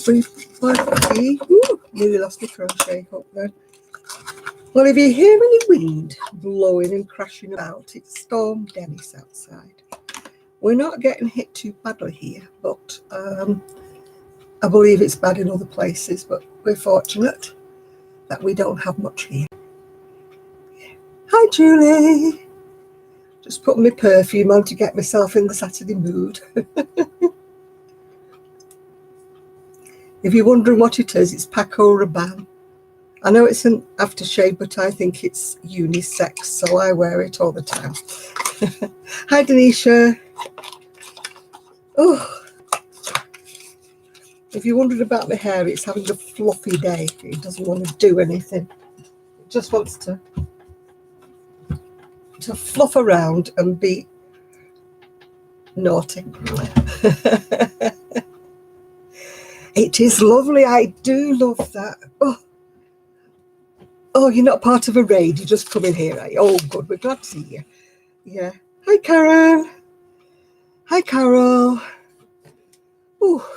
350. Ooh, nearly lost my crochet hook then. Well, if you hear any wind blowing and crashing about, it's Storm Dennis outside. We're not getting hit too badly here, but I believe it's bad in other places, but we're fortunate that we don't have much here. Hi, Julie. Just putting my perfume on to get myself in the Saturday mood. If you're wondering what it is, it's Paco Rabanne. I know it's an aftershave, but I think it's unisex, so I wear it all the time. Hi, Denisha. Oh, if you're wondering about my hair, it's having a fluffy day. It doesn't want to do anything. It just wants to fluff around and be naughty. It is lovely. I do love that. Oh, you're not part of a raid. You just come in here, right? Oh, good. We're glad to see you. Yeah. Hi, Karen. Hi, Carol. Oh,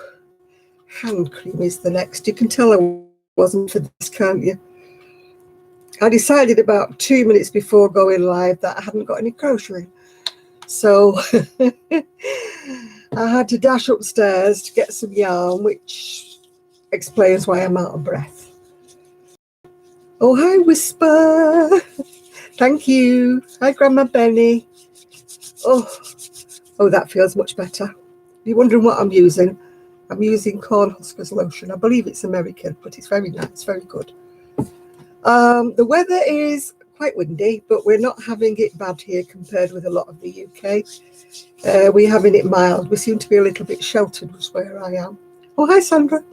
hand cream is the next. You can tell I wasn't for this, can't you? I decided about 2 minutes before going live that I hadn't got any crochet. So I had to dash upstairs to get some yarn, which explains why I'm out of breath. Oh, hi, Whisper. Thank you. Hi, Grandma Benny. Oh, that feels much better. If you're wondering what I'm using Cornhuskers lotion. I believe it's American, but it's very nice, very good. The weather is quite windy, but we're not having it bad here compared with a lot of the UK. We're having it mild. We seem to be a little bit sheltered where I am. Oh, hi, Sandra.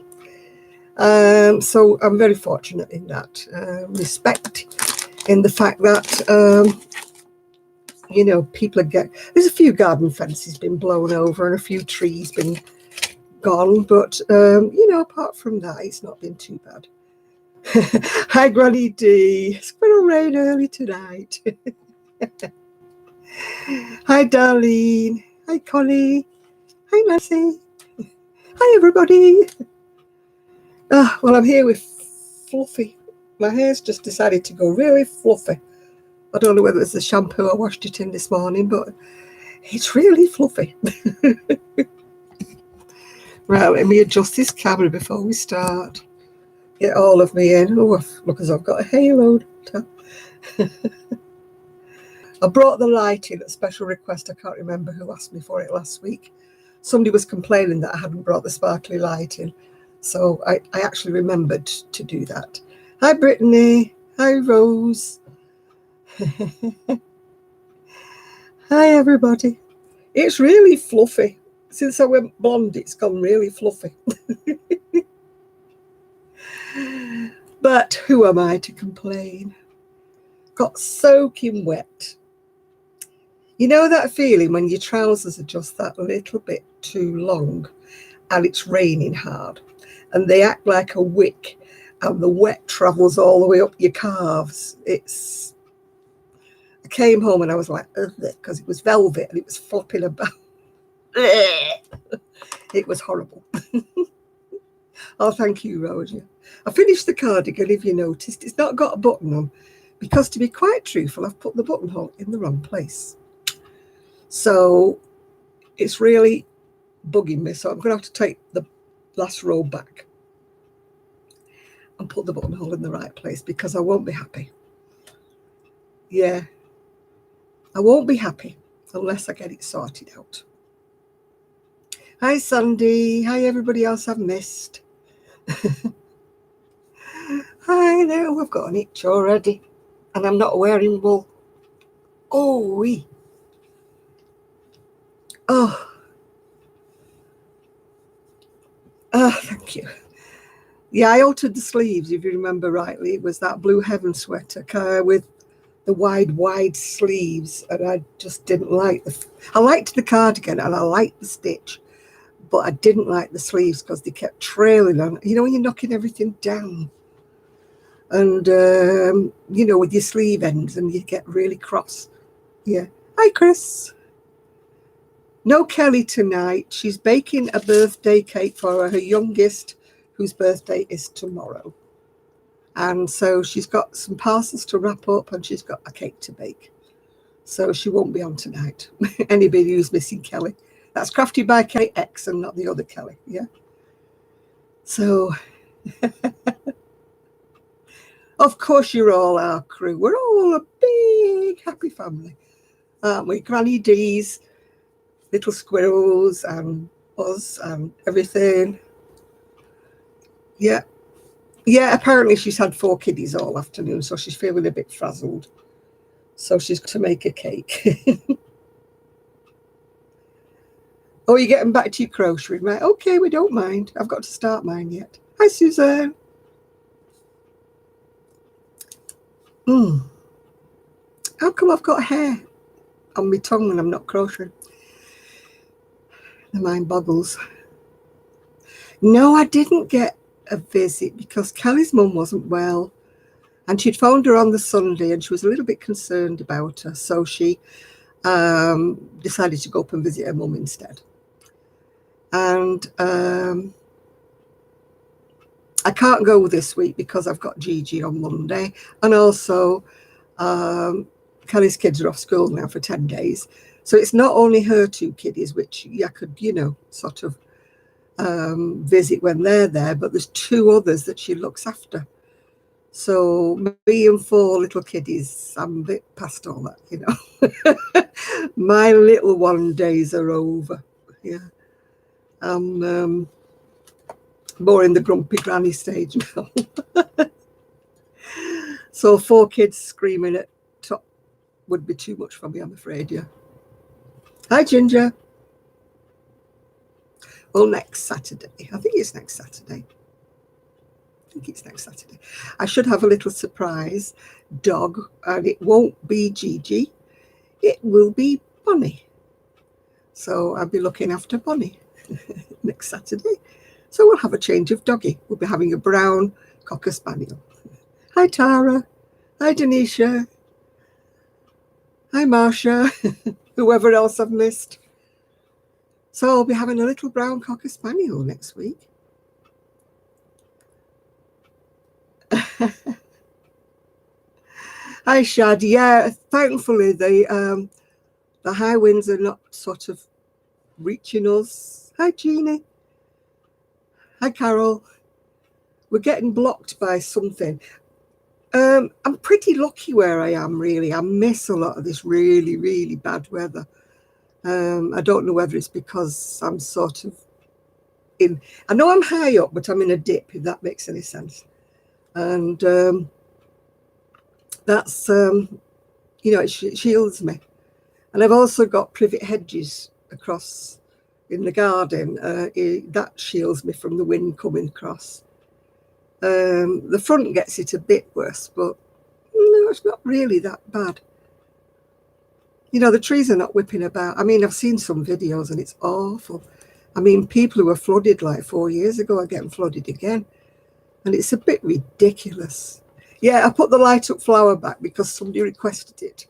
So I'm very fortunate in that respect, in the fact that, you know, there's a few garden fences been blown over and a few trees been gone, but, you know, apart from that, it's not been too bad. Hi, Granny D. Squirrel rain early tonight. Hi, Darlene. Hi, Connie. Hi, Nancy. Hi, everybody. Well, I'm here with Fluffy. My hair's just decided to go really fluffy. I don't know whether it's the shampoo I washed it in this morning, but it's really fluffy. Right, let me adjust this camera before we start. Get all of me in. Oh, look, as I've got a halo. I brought the light in at special request. I can't remember who asked me for it last week. Somebody was complaining that I hadn't brought the sparkly light in. So I actually remembered to do that. Hi, Brittany. Hi, Rose. Hi, everybody. It's really fluffy. Since I went blonde, it's gone really fluffy. But who am I to complain? Got soaking wet. You know that feeling when your trousers are just that little bit too long and it's raining hard and they act like a wick and the wet travels all the way up your calves. I came home and I was like, ugh, because it was velvet and it was flopping about. It was horrible. Oh, thank you, Roger. I finished the cardigan, if you noticed. It's not got a button on because, to be quite truthful, I've put the buttonhole in the wrong place. So it's really bugging me. So I'm going to have to take the last row back and put the buttonhole in the right place because I won't be happy. Yeah, I won't be happy unless I get it sorted out. Hi, Sandy. Hi, everybody else I've missed. Hi there. I've got an itch already and I'm not wearing wool. Oh, wee. Oh. Thank you. Yeah, I altered the sleeves, if you remember rightly. It was that Blue Heaven sweater with the wide sleeves, and I just didn't like I liked the cardigan and I liked the stitch, but I didn't like the sleeves because they kept trailing on. You know, when you're knocking everything down and, you know, with your sleeve ends and you get really cross. Yeah. Hi, Chris. No Kelly tonight. She's baking a birthday cake for her youngest whose birthday is tomorrow. And so she's got some parcels to wrap up and she's got a cake to bake. So she won't be on tonight. Anybody who's missing Kelly. That's Crafted by Kelly X and not the other Kelly. Yeah. So, of course, you're all our crew. We're all a big, happy family, aren't we? Granny D's, little squirrels, and us, and everything. Yeah. Yeah, apparently she's had 4 kiddies all afternoon, so she's feeling a bit frazzled. So she's to make a cake. Oh, you're getting back to your crochet, right? Okay, we don't mind. I've got to start mine yet. Hi, Suzanne. How come I've got hair on my tongue when I'm not crocheting? The mind boggles. No, I didn't get a visit because Kelly's mum wasn't well. And she'd phoned her on the Sunday and she was a little bit concerned about her. So she decided to go up and visit her mum instead. And I can't go this week because I've got Gigi on Monday. And also Kelly's kids are off school now for 10 days. So it's not only her 2 kiddies, which I could, sort of visit when they're there, but there's 2 others that she looks after. So me and 4 little kiddies, I'm a bit past all that, My little one days are over. Yeah. I'm more in the grumpy granny stage now. So 4 kids screaming at top would be too much for me, I'm afraid, yeah. Hi, Ginger. Well, next Saturday. I think it's next Saturday. I should have a little surprise dog, and it won't be Gigi. It will be Bonnie. So I'll be looking after Bonnie next Saturday. So we'll have a change of doggy. We'll be having a brown Cocker Spaniel. Hi, Tara. Hi, Denisha. Hi, Marsha. Whoever else I've missed. So I'll be having a little brown Cocker Spaniel next week. Hi, Shad. Yeah, thankfully the high winds are not sort of reaching us. Hi, Jeannie. Hi, Carol. We're getting blocked by something. I'm pretty lucky where I am, really. I miss a lot of this really, really bad weather. I don't know whether it's because I'm sort of I know I'm high up, but I'm in a dip, if that makes any sense. And that's, it shields me. And I've also got privet hedges across in the garden. That shields me from the wind coming across. The front gets it a bit worse, but no, it's not really that bad. The trees are not whipping about. I mean, I've seen some videos and it's awful. I mean, people who were flooded like 4 years ago are getting flooded again. And it's a bit ridiculous. Yeah, I put the light up flower back because somebody requested it.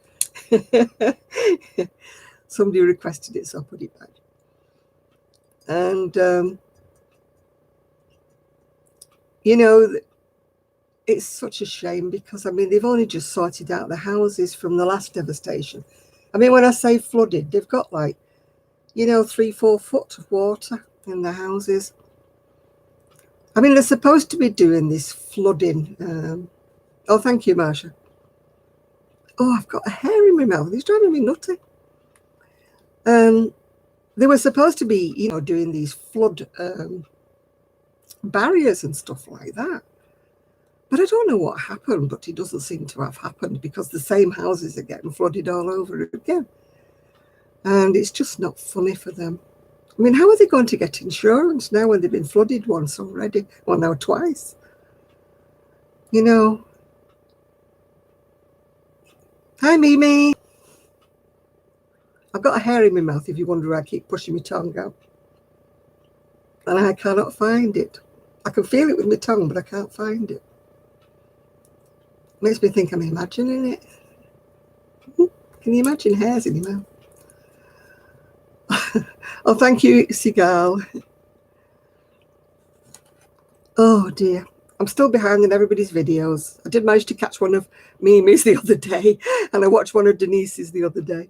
Somebody requested it, so I put it back. And, it's such a shame because, I mean, they've only just sorted out the houses from the last devastation. I mean, when I say flooded, they've got 3-4 foot of water in the houses. I mean, they're supposed to be doing this flooding. Oh, thank you, Marsha. Oh, I've got a hair in my mouth. It's driving me nutty. They were supposed to be, doing these flood barriers and stuff like that. But I don't know what happened, but it doesn't seem to have happened because the same houses are getting flooded all over again. And it's just not funny for them. I mean, how are they going to get insurance now when they've been flooded once already? Well, now twice. Hi, Mimi. I've got a hair in my mouth, if you wonder why I keep pushing my tongue out. And I cannot find it. I can feel it with my tongue, but I can't find it. Makes me think I'm imagining it. Can you imagine hairs in your mouth? Oh, thank you, Sigal. Oh dear. I'm still behind in everybody's videos. I did manage to catch one of Mimi's the other day, and I watched one of Denise's the other day.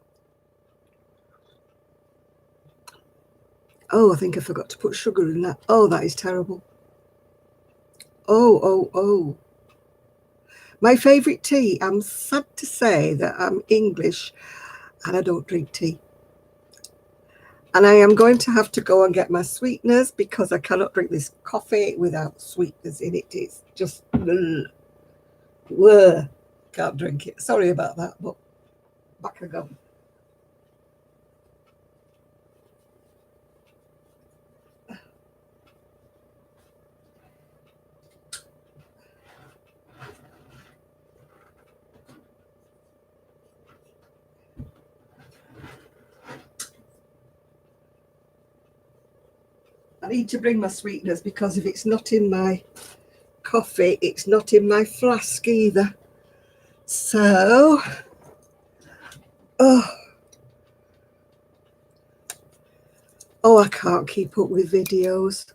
Oh, I think I forgot to put sugar in that. Oh, that is terrible. Oh. My favourite tea. I'm sad to say that I'm English and I don't drink tea. And I am going to have to go and get my sweeteners because I cannot drink this coffee without sweeteners in it. It's just, can't drink it. Sorry about that, but back I go. I need to bring my sweeteners because if it's not in my coffee, it's not in my flask either. So, oh, I can't keep up with videos.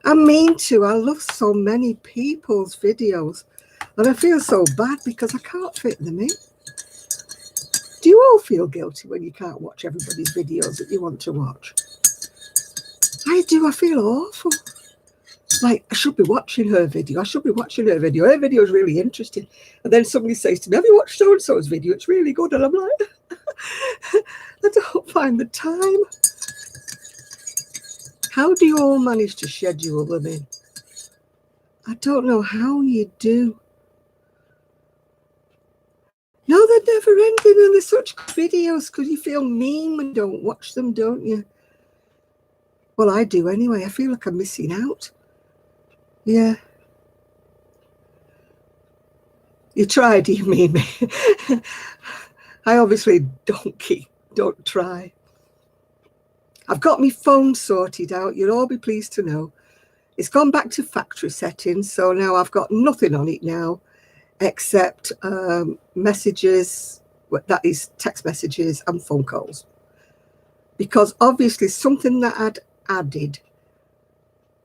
I mean to. I love so many people's videos, and I feel so bad because I can't fit them in. Do you all feel guilty when you can't watch everybody's videos that you want to watch? I do. I feel awful. Like, I should be watching her video. Her video is really interesting. And then somebody says to me, have you watched so-and-so's video? It's really good. And I'm like, I don't find the time. How do you all manage to schedule them in? I don't know how you do. No, they're never ending, and they're such good videos because you feel mean when you don't watch them, don't you? Well, I do anyway. I feel like I'm missing out. Yeah. You try, do you mean me? I obviously don't try. I've got my phone sorted out. You'll all be pleased to know. It's gone back to factory settings, so now I've got nothing on it now except messages, that is text messages and phone calls. Because obviously something that I'd added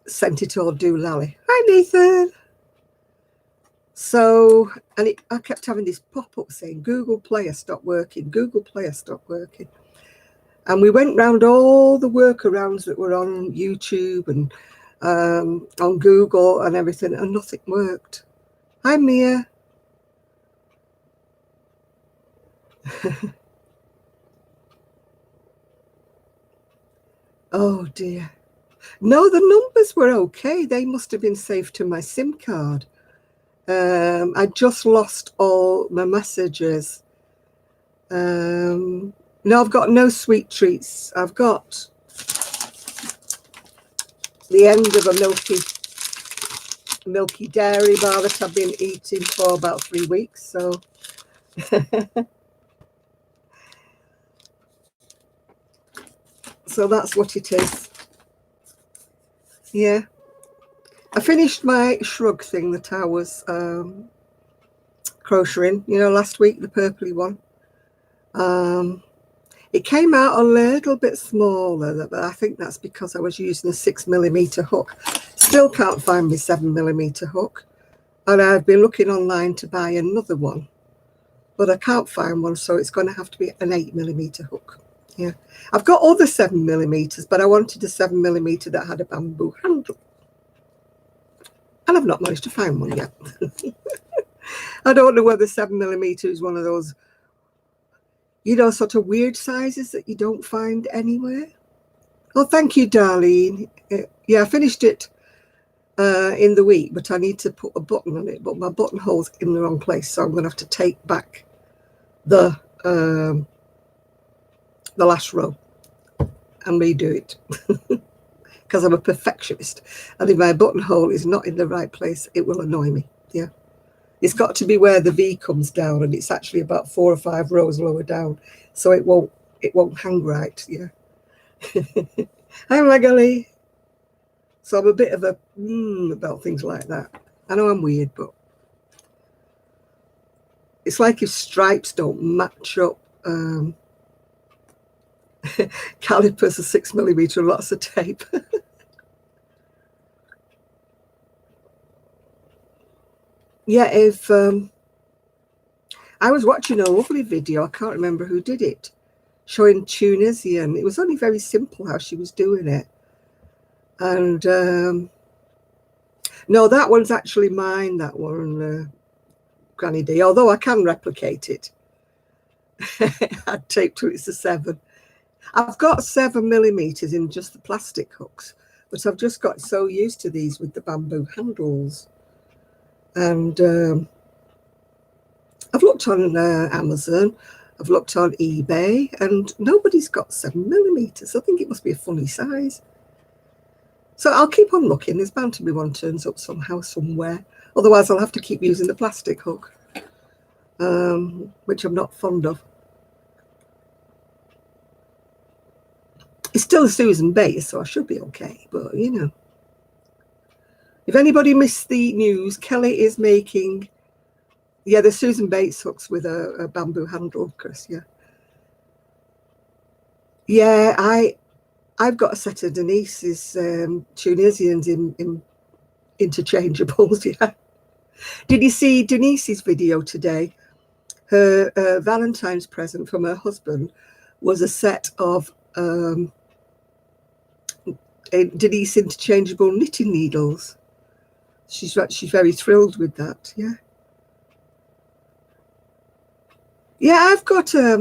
sent it all doolally. Hi, Nathan. So, and I kept having this pop-up saying, Google Play has stopped working, Google Play has stopped working. And we went round all the workarounds that were on YouTube and on Google and everything, and nothing worked. Hi, Mia. Oh, dear. No, the numbers were okay. They must have been saved to my SIM card. I just lost all my messages. No, I've got no sweet treats. I've got the end of a milky dairy bar that I've been eating for about 3 weeks. So so that's what it is. Yeah. I finished my shrug thing that I was crocheting, last week, the purpley one. It came out a little bit smaller, but I think that's because I was using a 6mm hook. Still can't find my 7mm hook. And I've been looking online to buy another one, but I can't find one, so it's going to have to be an 8mm hook. Yeah, I've got other 7mm, but I wanted a 7mm that had a bamboo handle. And I've not managed to find one yet. I don't know whether 7mm is one of those, sort of weird sizes that you don't find anywhere. Oh, thank you, Darlene. Yeah, I finished it in the week, but I need to put a button on it, but my buttonhole's in the wrong place, so I'm going to have to take back the last row and redo it because I'm a perfectionist, and if my buttonhole is not in the right place, it will annoy me. Yeah, it's got to be where the V comes down, and it's actually about 4 or 5 rows lower down, so it won't hang right. Yeah. Hi, Magali. So I'm a bit of a about things like that. I know I'm weird, but it's like if stripes don't match up. Calipers are 6mm and lots of tape. yeah, if I was watching a lovely video, I can't remember who did it, showing Tunisian. It was only very simple how she was doing it. And no, that one's actually mine, that one, Granny D, although I can replicate it. I'd tape to it's a 7. I've got 7mm in just the plastic hooks, but I've just got so used to these with the bamboo handles. And I've looked on Amazon, I've looked on eBay, and nobody's got 7mm. I think it must be a funny size. So I'll keep on looking. There's bound to be one turns up somehow, somewhere. Otherwise, I'll have to keep using the plastic hook, which I'm not fond of. It's still a Susan Bates, so I should be okay. But, you know, if anybody missed the news, Kelly is making, yeah, the Susan Bates hooks with a bamboo handle, Chris, yeah. Yeah, I've got a set of Denise's Tunisians in interchangeables, yeah. Did you see Denise's video today? Her Valentine's present from her husband was a set of Denise interchangeable knitting needles. She's very thrilled with that, yeah. Yeah, I've got I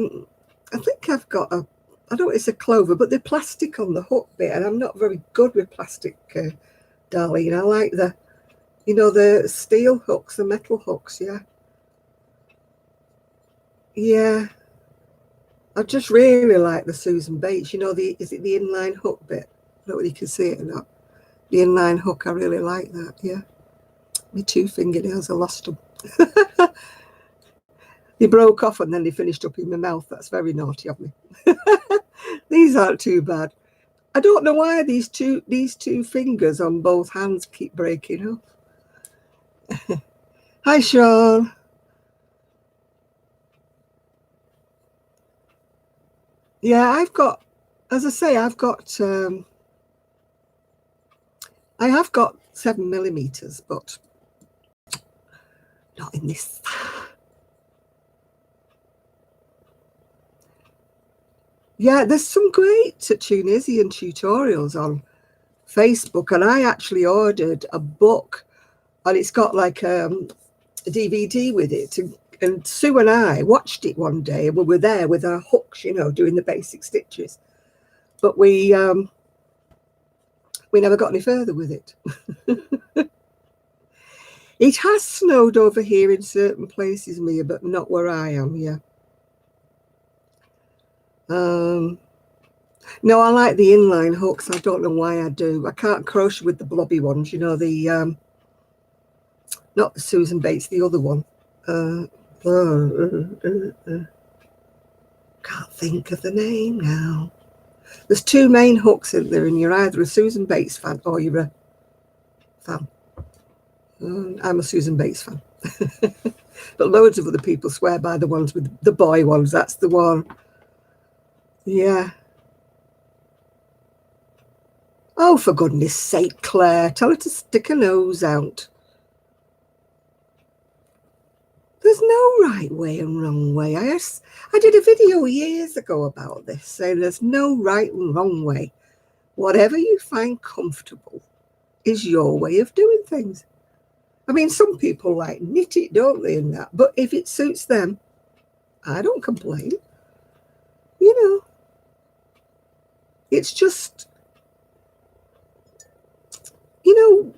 think I've got a, I don't know, it's a clover, but they're plastic on the hook bit, and I'm not very good with plastic, darling. I like the, you know, the steel hooks, the metal hooks, yeah. Yeah. I just really like the Susan Bates, you know, is it the inline hook bit? I don't know if you can see it or not. The inline hook, I really like that, yeah. My 2 fingernails, I lost them. They broke off and then they finished up in my mouth. That's very naughty of me. These aren't too bad. I don't know why these two fingers on both hands keep breaking off. Hi, Sean. Yeah, I've got, as I say, I've got, I have got 7mm, but not in this. Yeah, there's some great Tunisian tutorials on Facebook, and I actually ordered a book, and it's got like a DVD with it. And Sue and I watched it one day, and we were there with our hooks, you know, doing the basic stitches. But we never got any further with it. It has snowed over here in certain places, Mia, but not where I am, yeah. No, I like the inline hooks. I don't know why I do. I can't crochet with the blobby ones, you know, the not the Susan Bates, the other one. Can't think of the name now. There's 2 main hooks in there, and you're either a Susan Bates fan or you're a fan. I'm a Susan Bates fan. But loads of other people swear by the ones with the boy ones. That's the one. Yeah. Oh, for goodness sake, Claire, tell her to stick her nose out. There's no right way and wrong way. I did a video years ago about this, saying there's no right and wrong way. Whatever you find comfortable is your way of doing things. I mean, some people like knit it, don't they, and that. But if it suits them, I don't complain. You know, it's just, you know,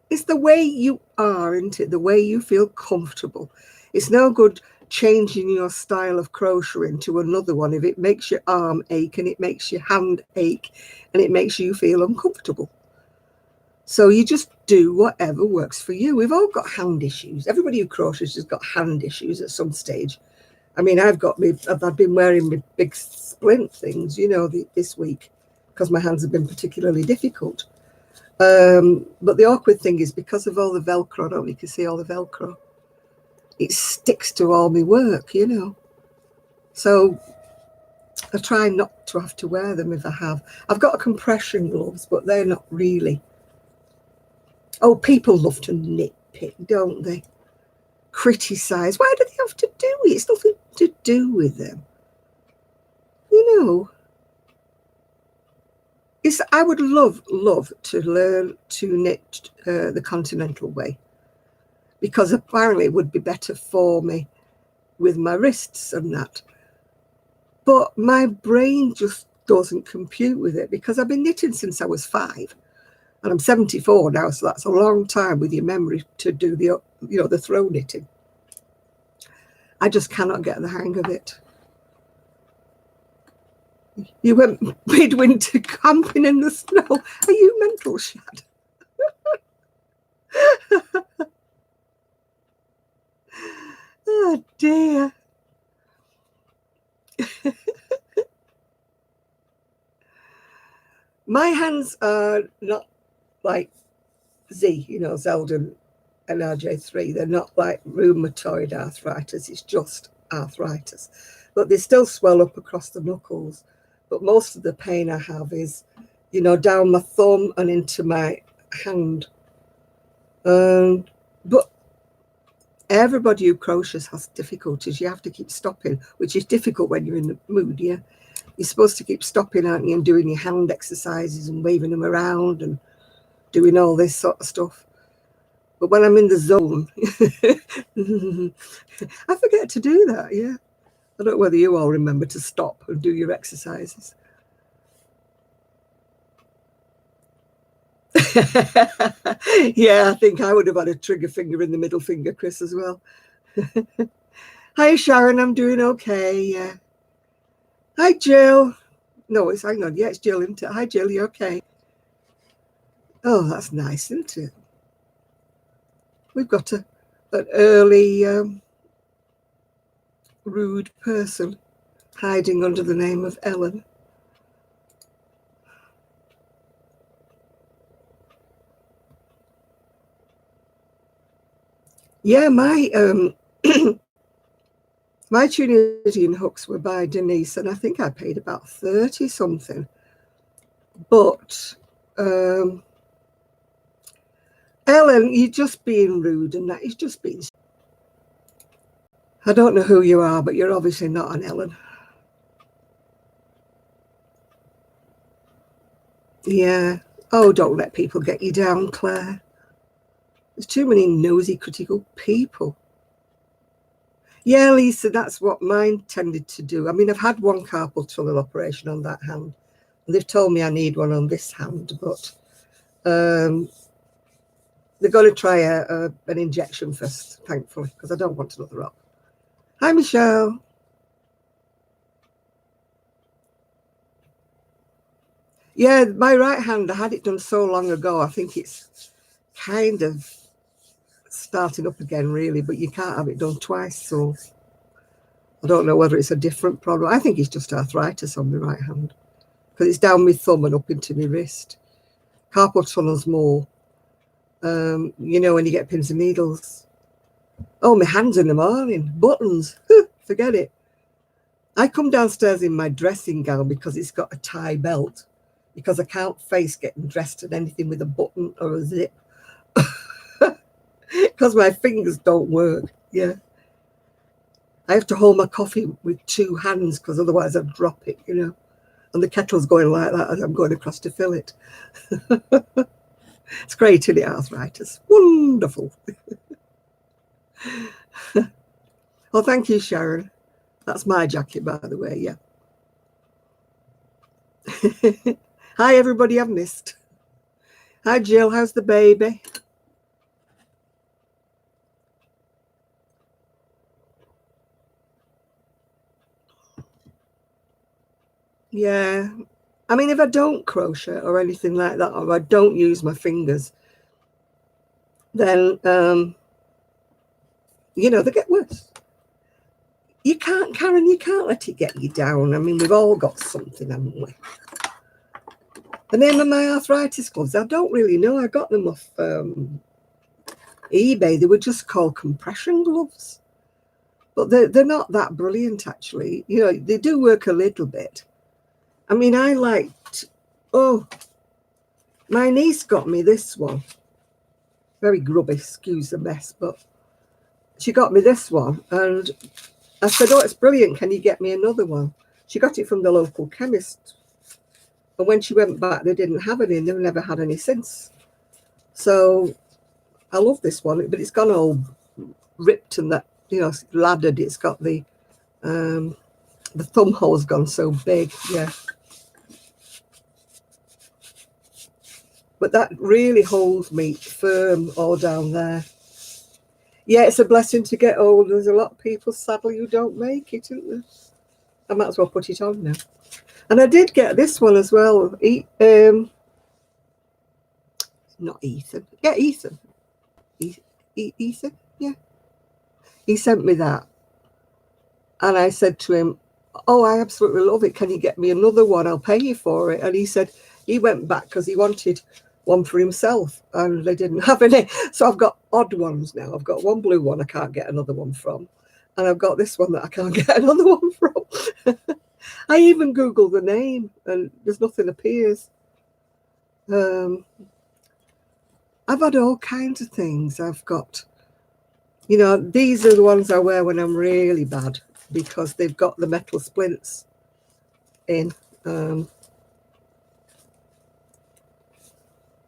it's the way you are, isn't it? The way you feel comfortable. It's no good changing your style of crocheting to another one if it makes your arm ache and it makes your hand ache and it makes you feel uncomfortable. So you just do whatever works for you. We've all got hand issues. Everybody who crochets has got hand issues at some stage. I mean, I've been wearing my big splint things, you know, this week because my hands have been particularly difficult. But the awkward thing is because of all the Velcro, I don't know if you can see all the Velcro, it sticks to all my work, you know. So I try not to have to wear them if I have. I've got compression gloves, but they're not really. Oh, people love to nitpick, don't they? criticise. Why do they have to do it? It's nothing to do with them. You know, I would love to learn to knit the continental way, because apparently it would be better for me with my wrists and that. But my brain just doesn't compute with it, because I've been knitting since I was 5. And I'm 74 now, so that's a long time with your memory to do the, the throw knitting. I just cannot get the hang of it. You went midwinter camping in the snow. Are you mental, Shad? Oh, dear. My hands are not like Z, Zeldin and RJ3. They're not like rheumatoid arthritis. It's just arthritis. But they still swell up across the knuckles. But most of the pain I have is, down my thumb and into my hand. But everybody who crochets has difficulties. You have to keep stopping, which is difficult when you're in the mood, yeah? You're supposed to keep stopping, aren't you, and doing your hand exercises and waving them around and doing all this sort of stuff. But when I'm in the zone, I forget to do that, yeah. I don't know whether you all remember to stop and do your exercises. Yeah, I think I would have had a trigger finger in the middle finger, Chris, as well. Hi, Sharon, I'm doing okay, yeah. Hi, Jill. No, hang on, yeah, it's Jill, isn't it? Hi, Jill, you okay? Oh, that's nice, isn't it? We've got an early rude person hiding under the name of Ellen. Yeah, my my Tunisian hooks were by Denise, and I think I paid about 30 something. But Ellen, you're just being rude, and that is just being. I don't know who you are, but you're obviously not an Ellen. Yeah. Oh, don't let people get you down, Claire. There's too many nosy, critical people. Yeah, Lisa, that's what mine tended to do. I mean, I've had one carpal tunnel operation on that hand. And they've told me I need one on this hand, but they're going to try an injection first, thankfully, because I don't want another op. Hi, Michelle. Yeah, my right hand, I had it done so long ago. I think it's kind of starting up again, really, but you can't have it done twice. So I don't know whether it's a different problem. I think it's just arthritis on my right hand, because it's down my thumb and up into my wrist. Carpal tunnel's more, when you get pins and needles. Oh, my hands in the morning, buttons, forget it. I come downstairs in my dressing gown because it's got a tie belt, because I can't face getting dressed in anything with a button or a zip, because my fingers don't work. Yeah, I have to hold my coffee with 2 hands, because otherwise I'd drop it, and the kettle's going like that as I'm going across to fill it. It's great, isn't it, arthritis? Wonderful. Oh, thank you, Sharon. That's my jacket, by the way, yeah. Hi, everybody I've missed. Hi, Jill. How's the baby? Yeah. I mean, if I don't crochet or anything like that, or I don't use my fingers, then, they get worse. You can't, Karen, you can't let it get you down. I mean, we've all got something, haven't we? The name of my arthritis gloves, I don't really know. I got them off eBay. They were just called compression gloves. But they're not that brilliant, actually. They do work a little bit. I mean, I liked, my niece got me this one. Very grubby, excuse the mess, but she got me this one, and I said, oh, it's brilliant, can you get me another one? She got it from the local chemist, and when she went back, they didn't have any, and they've never had any since. So I love this one, but it's gone all ripped and that, you know, laddered. It's got the thumb hole's gone so big, yeah. But that really holds me firm all down there. Yeah, it's a blessing to get old. There's a lot of people, sadly, who don't make it, isn't there? I might as well put it on now. And I did get this one as well. Not Ethan. Yeah, Ethan. Ethan, yeah. He sent me that. And I said to him, oh, I absolutely love it. Can you get me another one? I'll pay you for it. And he said he went back because he wanted one for himself and they didn't have any. So I've got odd ones now. I've got one blue one I can't get another one from. And I've got this one that I can't get another one from. I even Googled the name and there's nothing appears. I've had all kinds of things. I've got, you know, these are the ones I wear when I'm really bad because they've got the metal splints in.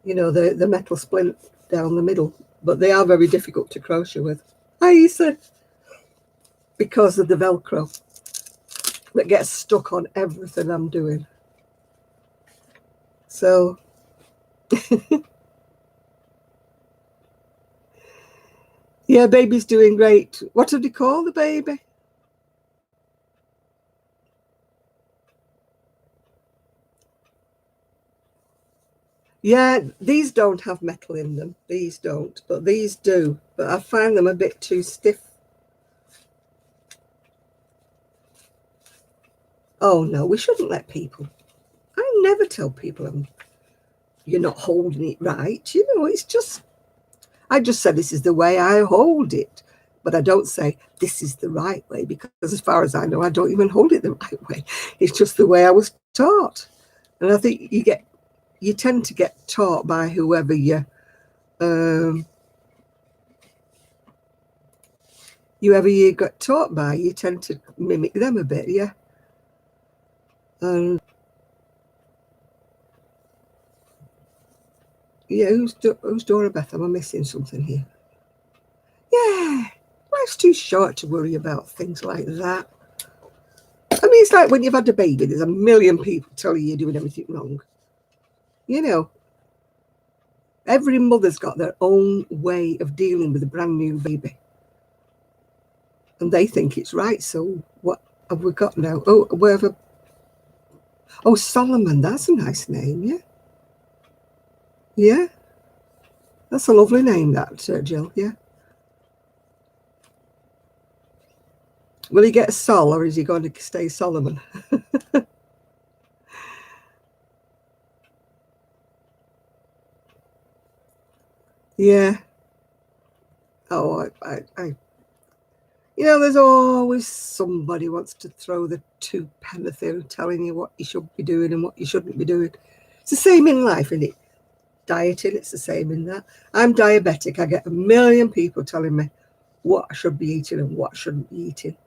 You know, the metal splint down the middle, but they are very difficult to crochet with. Hi, Issa. Because of the Velcro that gets stuck on everything I'm doing. So, yeah, baby's doing great. What did you call the baby? Yeah, these don't have metal in them. These don't, but these do. But I find them a bit too stiff. Oh, no, we shouldn't let people. I never tell people you're not holding it right. You know, it's just, I just said this is the way I hold it. But I don't say this is the right way because as far as I know, I don't even hold it the right way. It's just the way I was taught. And I think you tend to get taught by whoever you got taught by, you tend to mimic them a bit, yeah. Yeah, who's Dora Beth? Am I missing something here? Yeah, life's too short to worry about things like that. I mean, it's like when you've had a baby, there's a million people telling you you're doing everything wrong. You know, every mother's got their own way of dealing with a brand new baby. And they think it's right. So what have we got now? Oh, wherever. Oh, Solomon, that's a nice name, yeah. Yeah. That's a lovely name, that, Jill, yeah. Will he get Sol or is he going to stay Solomon? Yeah. Oh, I you know, there's always somebody wants to throw the two penny thing, telling you what you should be doing and what you shouldn't be doing. It's the same in life, isn't it? Dieting, it's the same in that. I'm diabetic. I get a million people telling me what I should be eating and what I shouldn't be eating.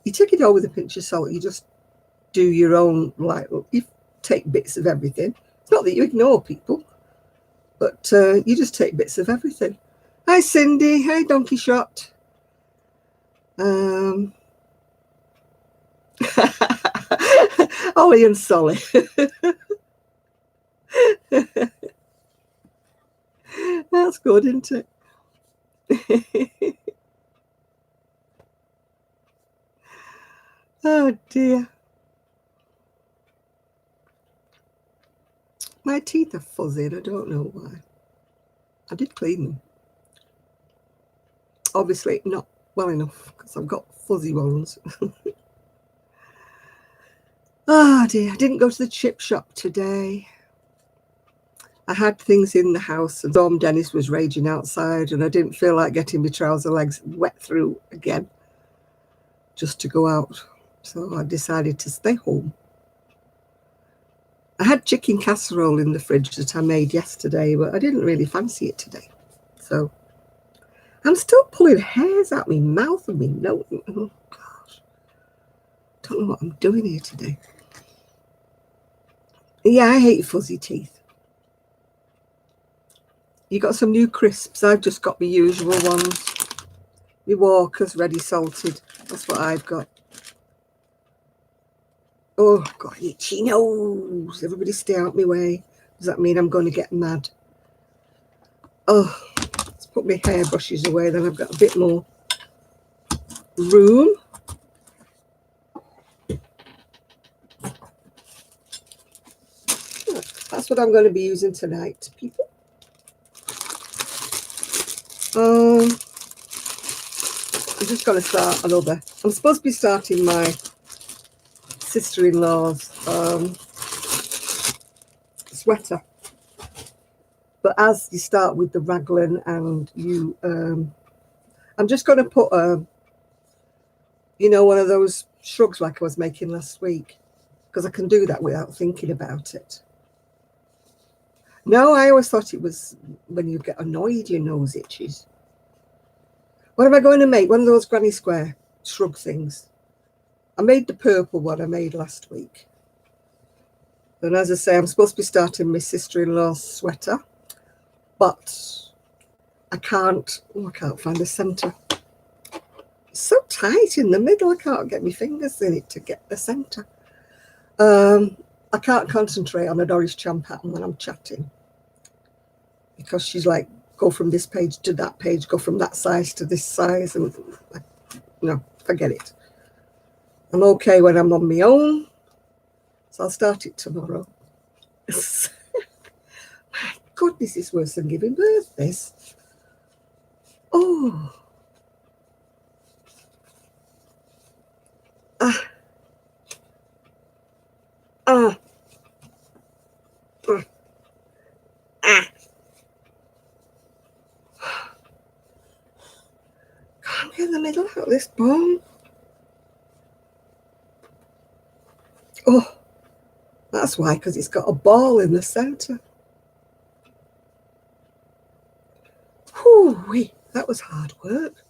You take it all with a pinch of salt. You just do your own, like, you take bits of everything. It's not that you ignore people, but you just take bits of everything. Hi, Cindy. Hey, Donkey Shot. Ollie and Solly. That's good, isn't it? Oh dear. My teeth are fuzzy and I don't know why. I did clean them. Obviously not well enough because I've got fuzzy ones. Oh dear, I didn't go to the chip shop today. I had things in the house and Storm Dennis was raging outside and I didn't feel like getting my trouser legs wet through again just to go out. So I decided to stay home. I had chicken casserole in the fridge that I made yesterday, but I didn't really fancy it today. So I'm still pulling hairs out my mouth and my nose. Oh, gosh. Don't know what I'm doing here today. Yeah, I hate fuzzy teeth. You got some new crisps? I've just got the usual ones. The Walker's ready salted. That's what I've got. Oh, God, itchy nose. Everybody stay out my way. Does that mean I'm going to get mad? Oh, let's put my hairbrushes away. Then I've got a bit more room. That's what I'm going to be using tonight, people. I'm just going to start another. I'm supposed to be starting my sister-in-law's sweater. But as you start with the raglan and you, I'm just going to put you know, one of those shrugs like I was making last week, because I can do that without thinking about it. No, I always thought it was when you get annoyed, your nose itches. What am I going to make? One of those granny square shrug things. I made the purple one I made last week. And as I say, I'm supposed to be starting my sister-in-law's sweater, but I can't find the centre. It's so tight in the middle, I can't get my fingers in it to get the centre. I can't concentrate on a Doris Chan pattern when I'm chatting, because she's like, go from this page to that page, go from that size to this size, and no, forget it. I'm okay when I'm on my own, so I'll start it tomorrow. My goodness, it's worse than giving birth, this. Oh. Can't get the middle out of this bone. Oh, that's why, because it's got a ball in the centre. Whew, that was hard work.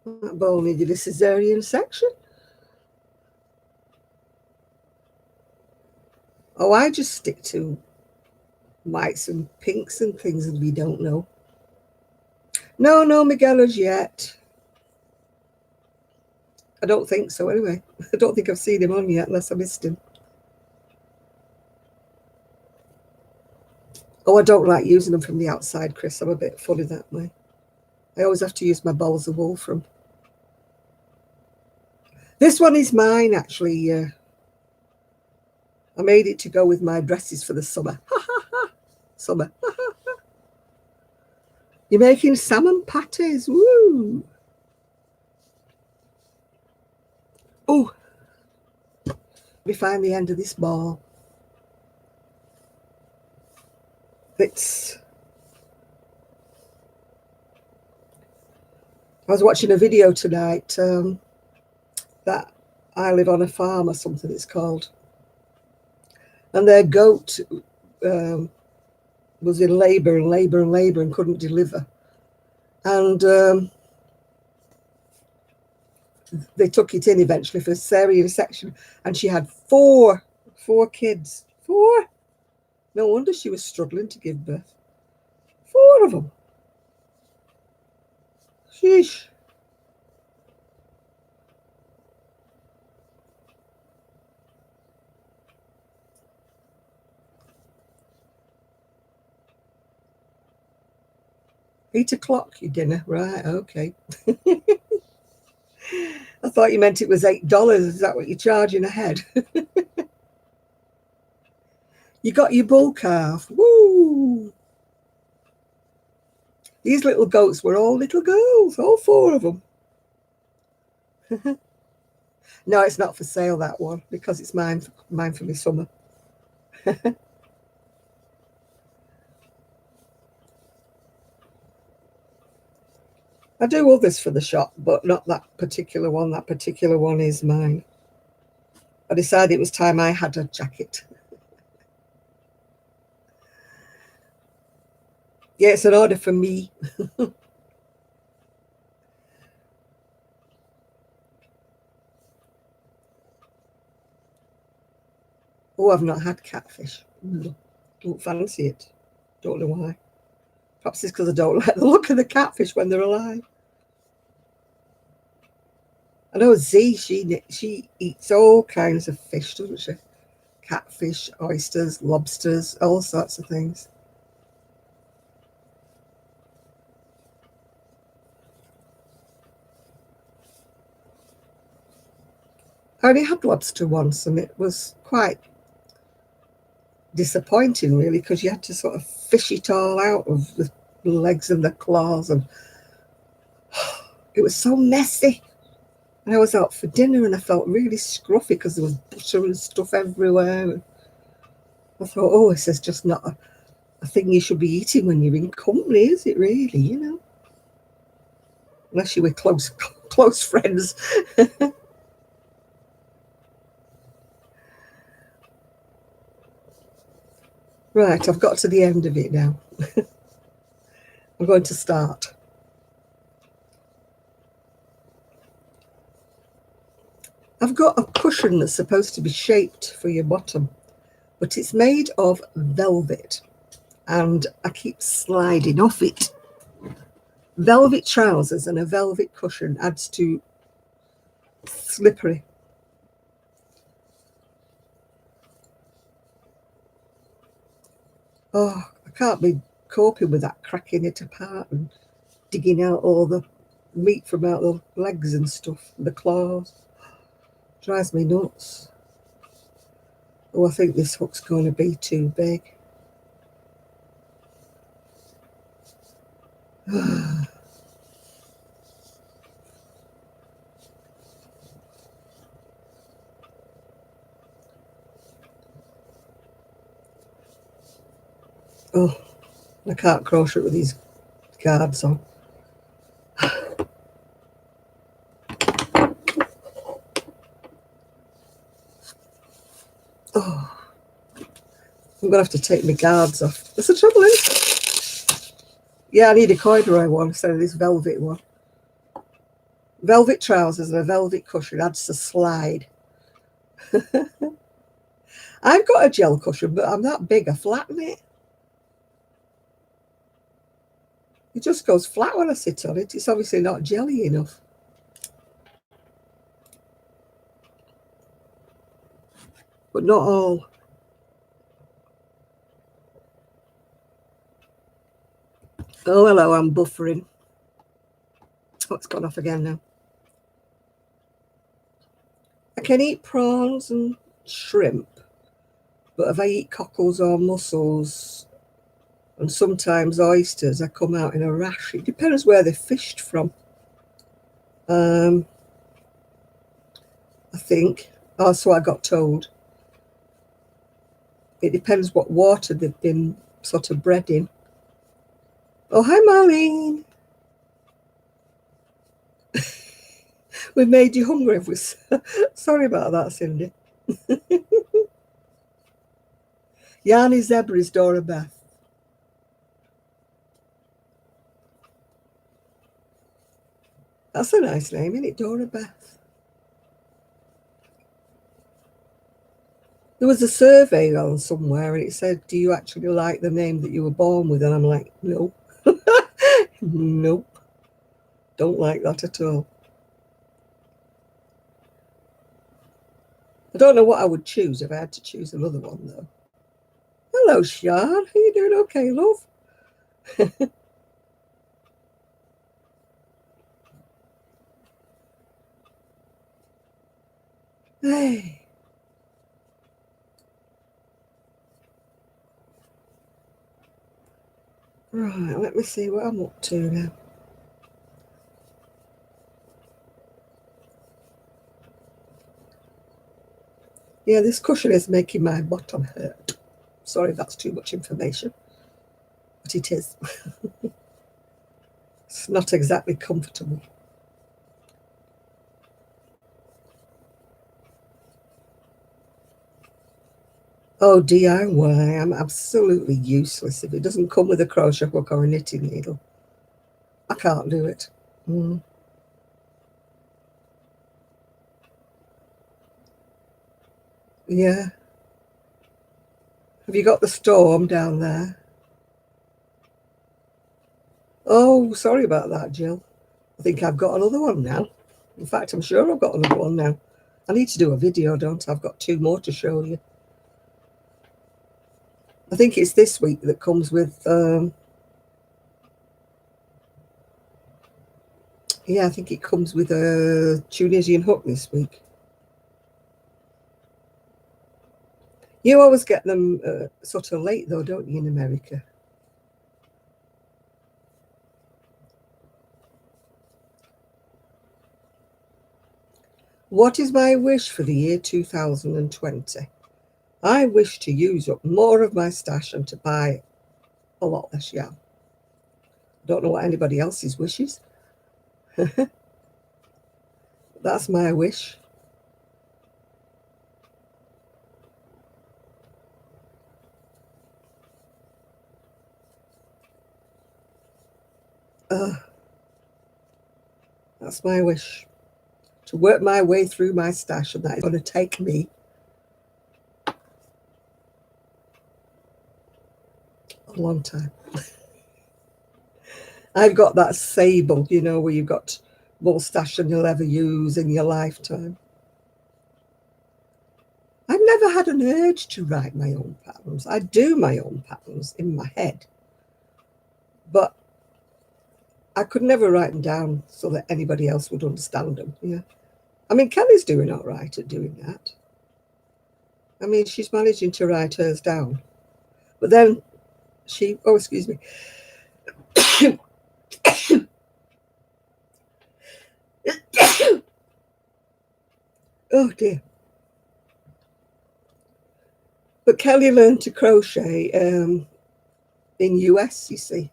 That ball needed a cesarean section. Oh, I just stick to whites and pinks and things that we don't know. No Miguelas yet. I don't think so, anyway. I don't think I've seen him on yet, unless I missed him. Oh, I don't like using them from the outside, Chris. I'm a bit funny that way. I always have to use my balls of wool from. This one is mine, actually. I made it to go with my dresses for the summer. Summer. You're making salmon patties. Woo! Oh, let me find the end of this ball. I was watching a video tonight that I live on a farm or something it's called. And their goat was in labour and couldn't deliver. And they took it in eventually for cesarean section, and she had four kids. 4. No wonder she was struggling to give birth. 4 of them. Sheesh. $8 your dinner, right? Okay. I thought you meant it was $8. Is that what you're charging a head? You got your bull calf. Woo! These little goats were all little girls, all 4 of them. No, it's not for sale, that one, because it's mine for my summer. I do others for the shop, but not that particular one. That particular one is mine. I decided it was time I had a jacket. Yeah, it's an order for me. Oh, I've not had catfish. Don't fancy it. Don't know why. Perhaps it's because I don't like the look of the catfish when they're alive. I know Z, she eats all kinds of fish, doesn't she? Catfish, oysters, lobsters, all sorts of things. I only had lobster once, and it was quite disappointing, really, because you had to sort of fish it all out of the legs and the claws, and it was so messy. And I was out for dinner, and I felt really scruffy because there was butter and stuff everywhere. And I thought, oh, this is just not a thing you should be eating when you're in company, is it really? You know, unless you were close friends. Right, I've got to the end of it now. I'm going to start. I've got a cushion that's supposed to be shaped for your bottom, but it's made of velvet, and I keep sliding off it. Velvet trousers and a velvet cushion adds to slippery. Oh, I can't be coping with that, cracking it apart and digging out all the meat from out the legs and stuff, the claws. Drives me nuts. Oh, I think this hook's going to be too big. Oh, I can't crochet with these guards on. Oh, I'm going to have to take my guards off. That's the trouble, isn't it? Yeah, I need a corduroy one instead of this velvet one. Velvet trousers and a velvet cushion adds to slide. I've got a gel cushion, but I'm that big, I flatten it. It just goes flat when I sit on it. It's obviously not jelly enough. But not all. Oh, hello, I'm buffering. Oh, it's gone off again now. I can eat prawns and shrimp, but if I eat cockles or mussels and sometimes oysters, I come out in a rash. It depends where they're fished from. I think. Oh, so I got told. It depends what water they've been sort of bred in. Oh, hi, Marlene. We made you hungry. Sorry about that, Cindy. Yanni Zebra is Dora Beth. That's a nice name, isn't it, Dora Beth? There was a survey on somewhere and it said, do you actually like the name that you were born with? And I'm like, no. Nope. Don't like that at all. I don't know what I would choose if I had to choose another one, though. Hello, Sian. Are you doing okay, love? Hey. Right, let me see what I'm up to now. Yeah, this cushion is making my bottom hurt. Sorry if that's too much information, but it is. It's not exactly comfortable. Oh, DIY, I'm absolutely useless if it doesn't come with a crochet hook or a knitting needle. I can't do it. Yeah. Have you got the storm down there? Oh, sorry about that, Jill. I think I've got another one now. In fact, I'm sure I've got another one now. I need to do a video, don't I? I've got 2 more to show you. I think it's this week that comes with, yeah, I think it comes with a Tunisian hook this week. You always get them sort of late, though, don't you, in America? What is my wish for the year 2020? I wish to use up more of my stash and to buy a lot less yarn. Don't know what anybody else's wishes. That's my wish. That's my wish. To work my way through my stash, and that is going to take me a long time. I've got that sable, you know, where you've got more stash than you'll ever use in your lifetime. I've never had an urge to write my own patterns. I do my own patterns in my head, but I could never write them down so that anybody else would understand them. Yeah, I mean, Kelly's doing all right at doing that. I mean, she's managing to write hers down, but then she, oh, excuse me. Oh dear. But Kelly learned to crochet in US, you see.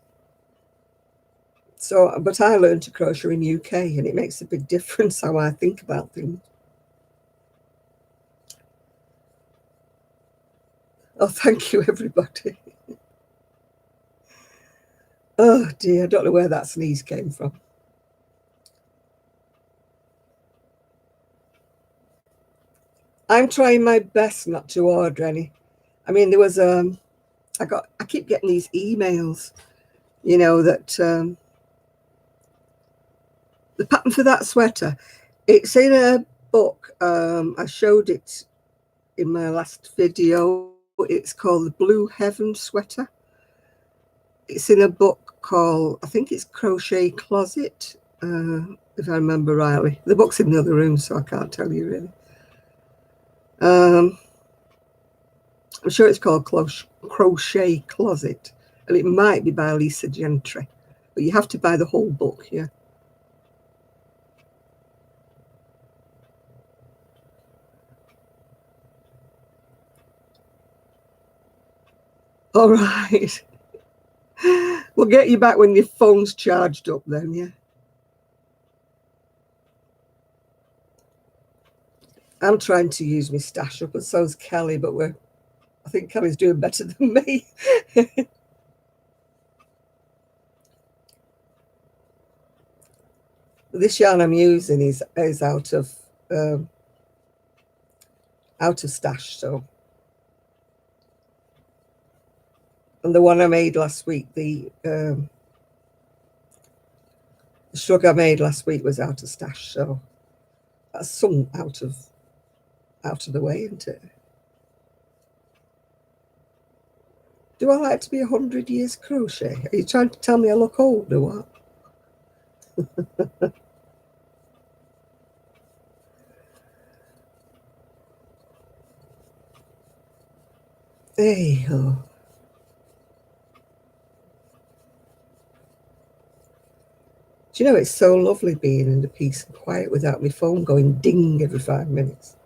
So, but I learned to crochet in UK, and it makes a big difference how I think about things. Oh, thank you, everybody. Oh dear, I don't know where that sneeze came from. I'm trying my best not to order any. I mean, there was I keep getting these emails, you know, that the pattern for that sweater, it's in a book. I showed it in my last video. It's called the Blue Heaven Sweater. It's in a book called, I think it's Crochet Closet, if I remember rightly. The book's in the other room, so I can't tell you really. I'm sure it's called Crochet Closet, and it might be by Lisa Gentry, but you have to buy the whole book, yeah. All right. We'll get you back when your phone's charged up then, yeah. I'm trying to use my stash up, and so's Kelly, but I think Kelly's doing better than me. This yarn I'm using is out of stash, so. And the one I made last week, the shrug I made last week was out of stash, so that's some out of the way, isn't it? Do I like to be 100 years crochet? Are you trying to tell me I look old or what? Hey ho. Do you know, it's so lovely being in the peace and quiet without my phone going ding every 5 minutes.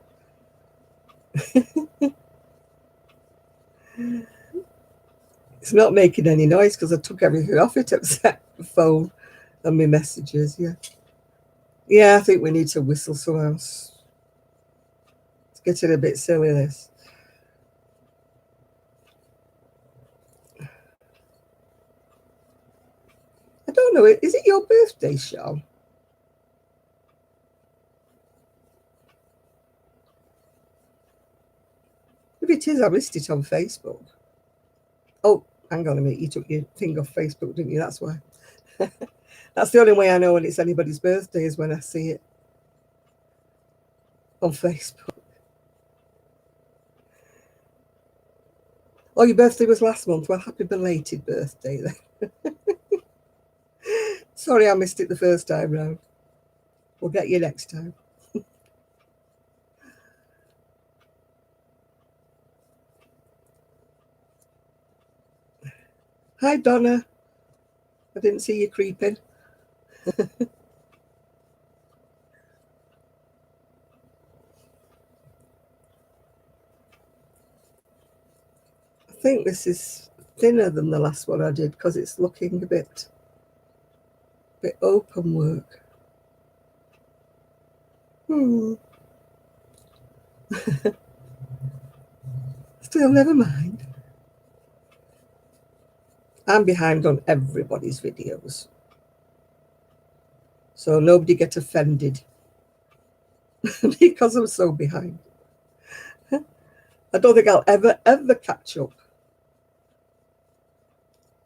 It's not making any noise because I took everything off it except the phone and my messages, yeah. Yeah, I think we need to whistle somehow. It's getting a bit silly, this. I don't know, is it your birthday, Sean? If it is, I missed it on Facebook. Oh, hang on a minute. You took your thing off Facebook, didn't you? That's why. That's the only way I know when it's anybody's birthday is when I see it on Facebook. Oh, your birthday was last month. Well, happy belated birthday then. Sorry I missed it the first time round. We'll get you next time. Hi, Donna. I didn't see you creeping. I think this is thinner than the last one I did because it's looking a bit open work. Still, never mind. I'm behind on everybody's videos, so nobody get offended because I'm so behind. I don't think I'll ever catch up.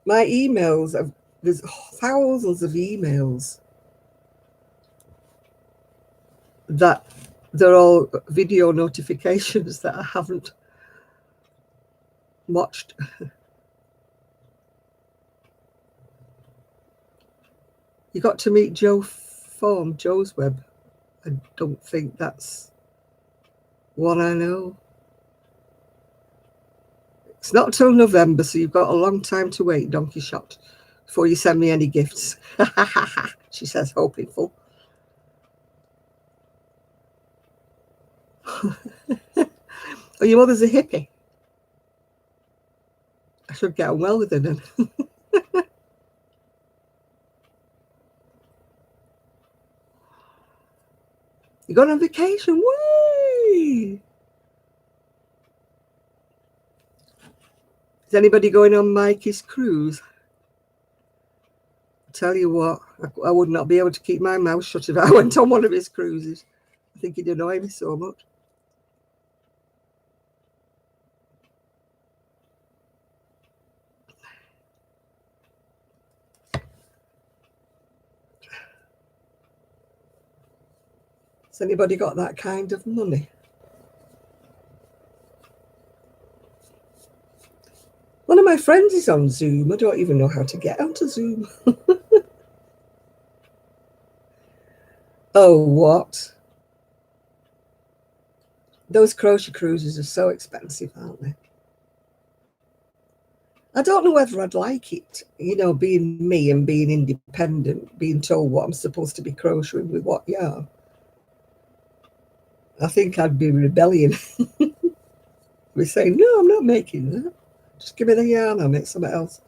My emails, there's thousands of emails that they're all video notifications that I haven't watched. You got to meet Joe's Web. I don't think that's one I know. It's not till November, so you've got a long time to wait, Donkey Shot, before you send me any gifts. She says, hoping full. Oh, your mother's a hippie. I should get on well with her then. You going on vacation? Whee! Is anybody going on Mikey's cruise? I tell you what, I would not be able to keep my mouth shut if I went on one of his cruises. I think he'd annoy me so much. Has anybody got that kind of money? One of my friends is on Zoom. I don't even know how to get onto Zoom. Oh, what? Those crochet cruises are so expensive, aren't they? I don't know whether I'd like it, being me and being independent, being told what I'm supposed to be crocheting with what yarn. I think I'd be rebelling. We're saying, no, I'm not making that. Just give me the yarn on it, something else.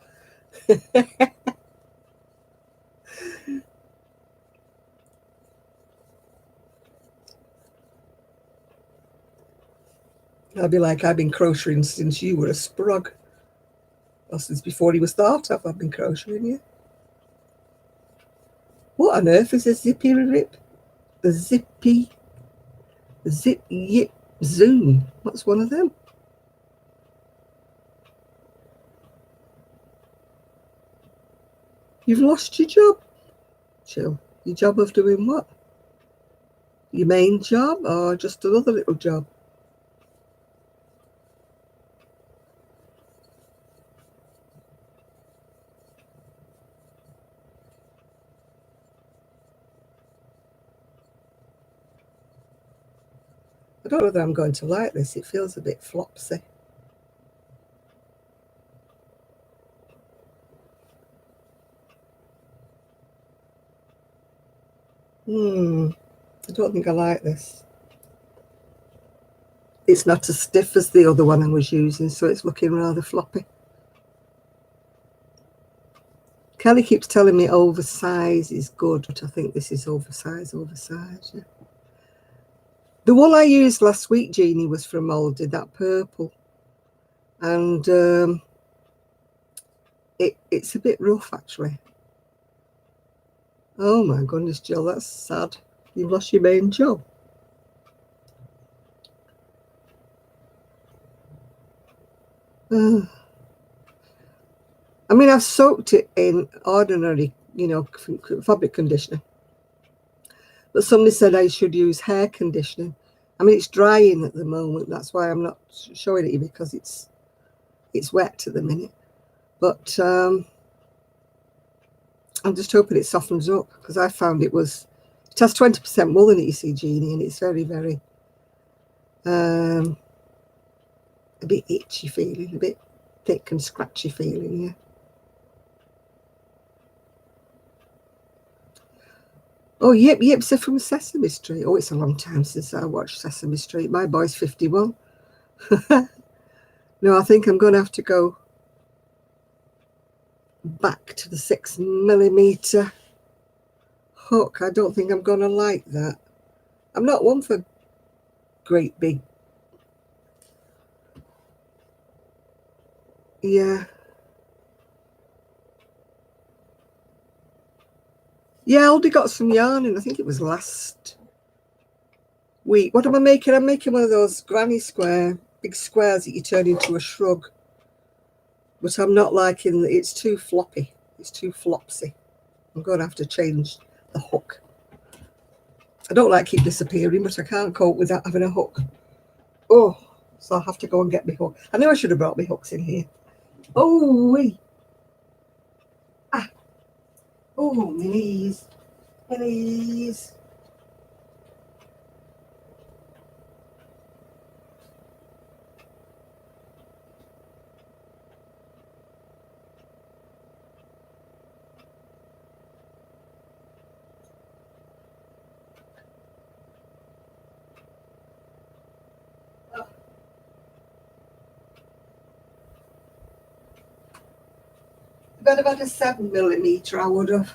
I'd be like, I've been crocheting since you were a sprog. Or since before he was thought of, I've been crocheting you. What on earth is a zippy rip? A zippy zip yip zoom? What's one of them? You've lost your job. Chill. Your job of doing what? Your main job or just another little job? I don't know whether I'm going to like this. It feels a bit flopsy. I don't think I like this. It's not as stiff as the other one I was using, so it's looking rather floppy. Kelly keeps telling me oversize is good, but I think this is oversize, yeah. The one I used last week, Jeannie, was from Molded, that purple. And it's a bit rough, actually. Oh, my goodness, Jill, that's sad. You've lost your main job. I mean, I've soaked it in ordinary, you know, fabric conditioner. But somebody said I should use hair conditioning. I mean, it's drying at the moment. That's why I'm not showing it you, because it's wet at the minute. But I'm just hoping it softens up, because I found it has 20% wool in it, you see, Jeannie, and it's very, very a bit itchy feeling, a bit thick and scratchy feeling, yeah. Oh, Yips are from Sesame Street. Oh, it's a long time since I watched Sesame Street. My boy's 51. No, I think I'm going to have to go back to the 6mm hook. I don't think I'm going to like that. I'm not one for great big. Yeah. Yeah, I already got some yarn in. I think it was last week. What am I making? I'm making one of those granny square, big squares that you turn into a shrug. But I'm not liking it. It's too floppy. It's too flopsy. I'm going to have to change the hook. I don't like keep disappearing, but I can't cope without having a hook. Oh, so I'll have to go and get my hook. I knew I should have brought my hooks in here. Oh, wee. Ah. Oh, my knees. My knees. If I'd have had a 7mm,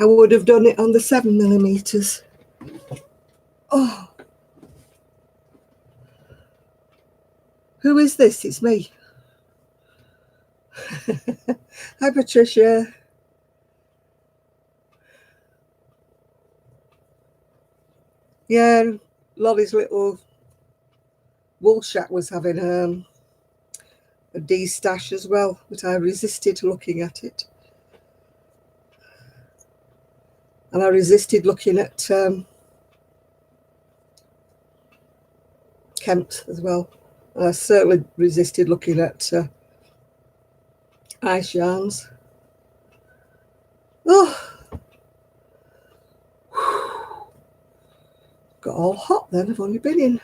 I would have done it on the 7mm. Oh. Who is this? It's me. Hi, Patricia. Yeah, Lolly's little wool shack was having a de-stash as well, but I resisted looking at it. And I resisted looking at Kempt as well. And I certainly resisted looking at ice yarns. Oh, got all hot then. I've only been in.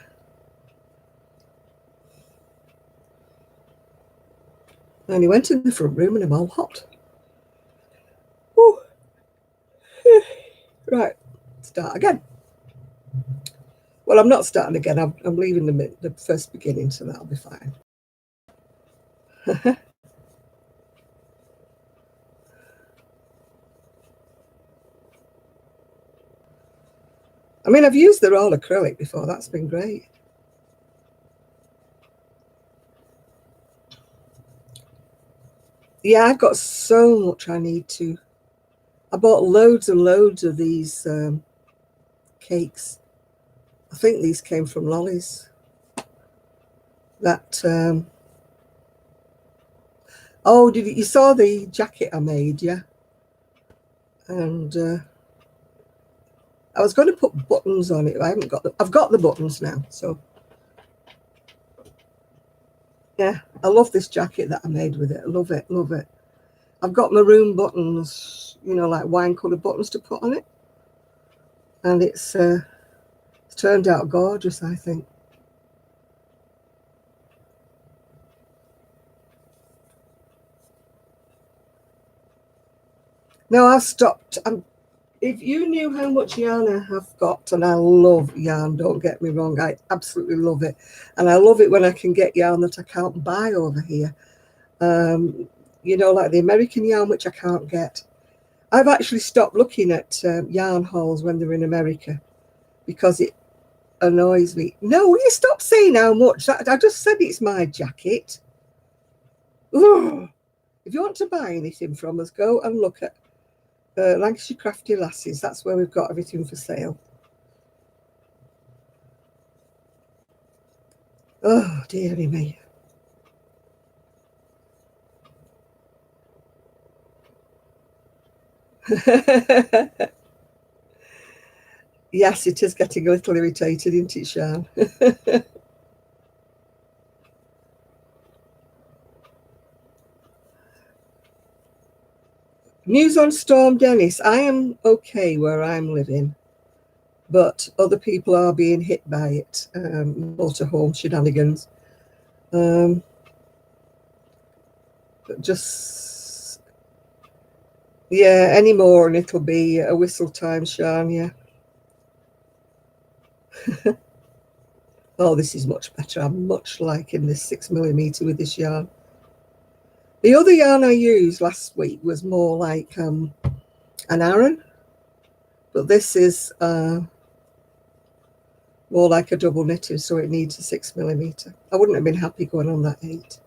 I only went in the front room and I'm all hot. Ooh. Right, start again. Well, I'm not starting again. I'm leaving the first beginning, so that'll be fine. I mean, I've used the roll acrylic before. That's been great. Yeah, I've got so much I need to. I bought loads and loads of these cakes. I think these came from Lolly's. That oh, you saw the jacket I made? Yeah. And I was going to put buttons on it. I haven't got them. I've got the buttons now. So yeah, I love this jacket that I made with it. I love it, love it. I've got maroon buttons, you know, like wine coloured buttons to put on it. And it's turned out gorgeous, I think. No, I've stopped. If you knew how much yarn I have got, and I love yarn, don't get me wrong, I absolutely love it. And I love it when I can get yarn that I can't buy over here. You know, like the American yarn, which I can't get. I've actually stopped looking at yarn hauls when they're in America because it annoys me. No, will you stop saying how much? I just said it's my jacket. Ugh. If you want to buy anything from us, go and look at Lancashire Crafty Lasses. That's where we've got everything for sale. Oh, dearie me. Yes, it is getting a little irritated, isn't it, Sian? News on Storm Dennis. I am okay where I'm living, but other people are being hit by it. Motorhome shenanigans. But just, yeah, any more and it'll be a whistle time, Sian, yeah. Oh, this is much better. I'm much liking this 6mm with this yarn. The other yarn I used last week was more like an Aran, but this is more like a double knitted, so it needs a 6mm. I wouldn't have been happy going on that 8.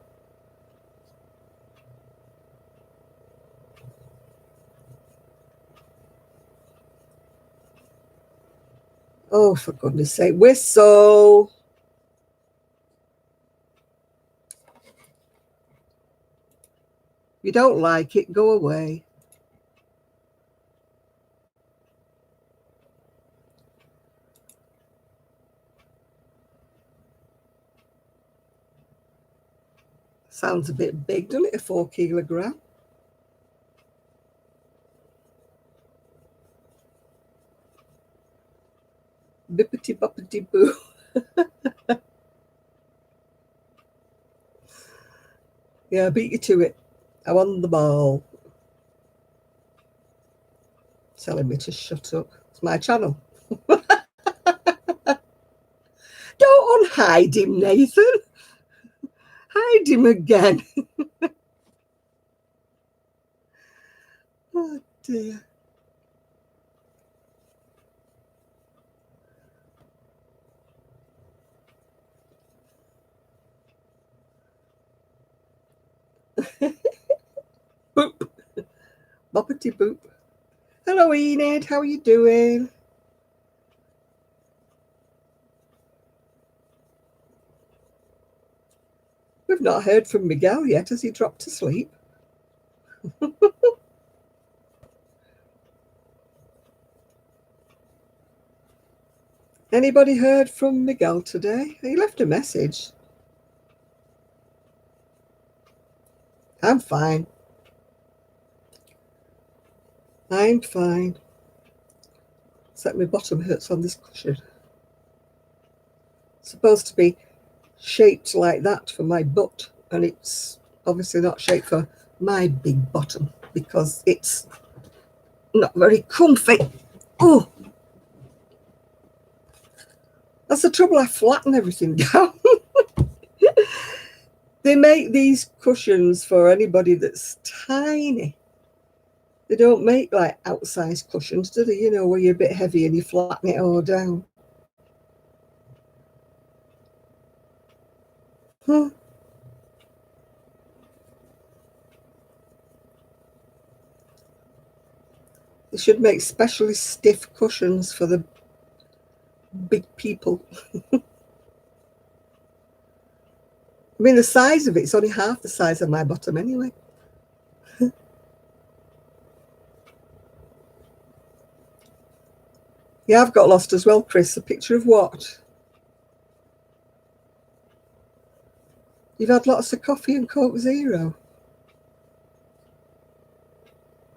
Oh, for goodness sake, whistle! If you don't like it, go away. Sounds a bit big, doesn't it? A 4 kilogram. Bippity boppity boo. Yeah, beat you to it. I won the ball. Telling me to shut up. It's my channel. Don't unhide him, Nathan. Hide him again. Oh, dear. Boop. Boppity boop. Hello, Enid. How are you doing? We've not heard from Miguel yet. Has he dropped to sleep? Anybody heard from Miguel today? He left a message. I'm fine. I'm fine. Except my bottom hurts on this cushion. It's supposed to be shaped like that for my butt, and it's obviously not shaped for my big bottom because it's not very comfy. Oh, that's the trouble. I flatten everything down. They make these cushions for anybody that's tiny. They don't make like outsized cushions, do they? You know, where you're a bit heavy and you flatten it all down. Huh. They should make specially stiff cushions for the big people. I mean, the size of it's only half the size of my bottom anyway. Yeah, I've got lost as well, Chris. A picture of what? You've had lots of coffee and Coke Zero.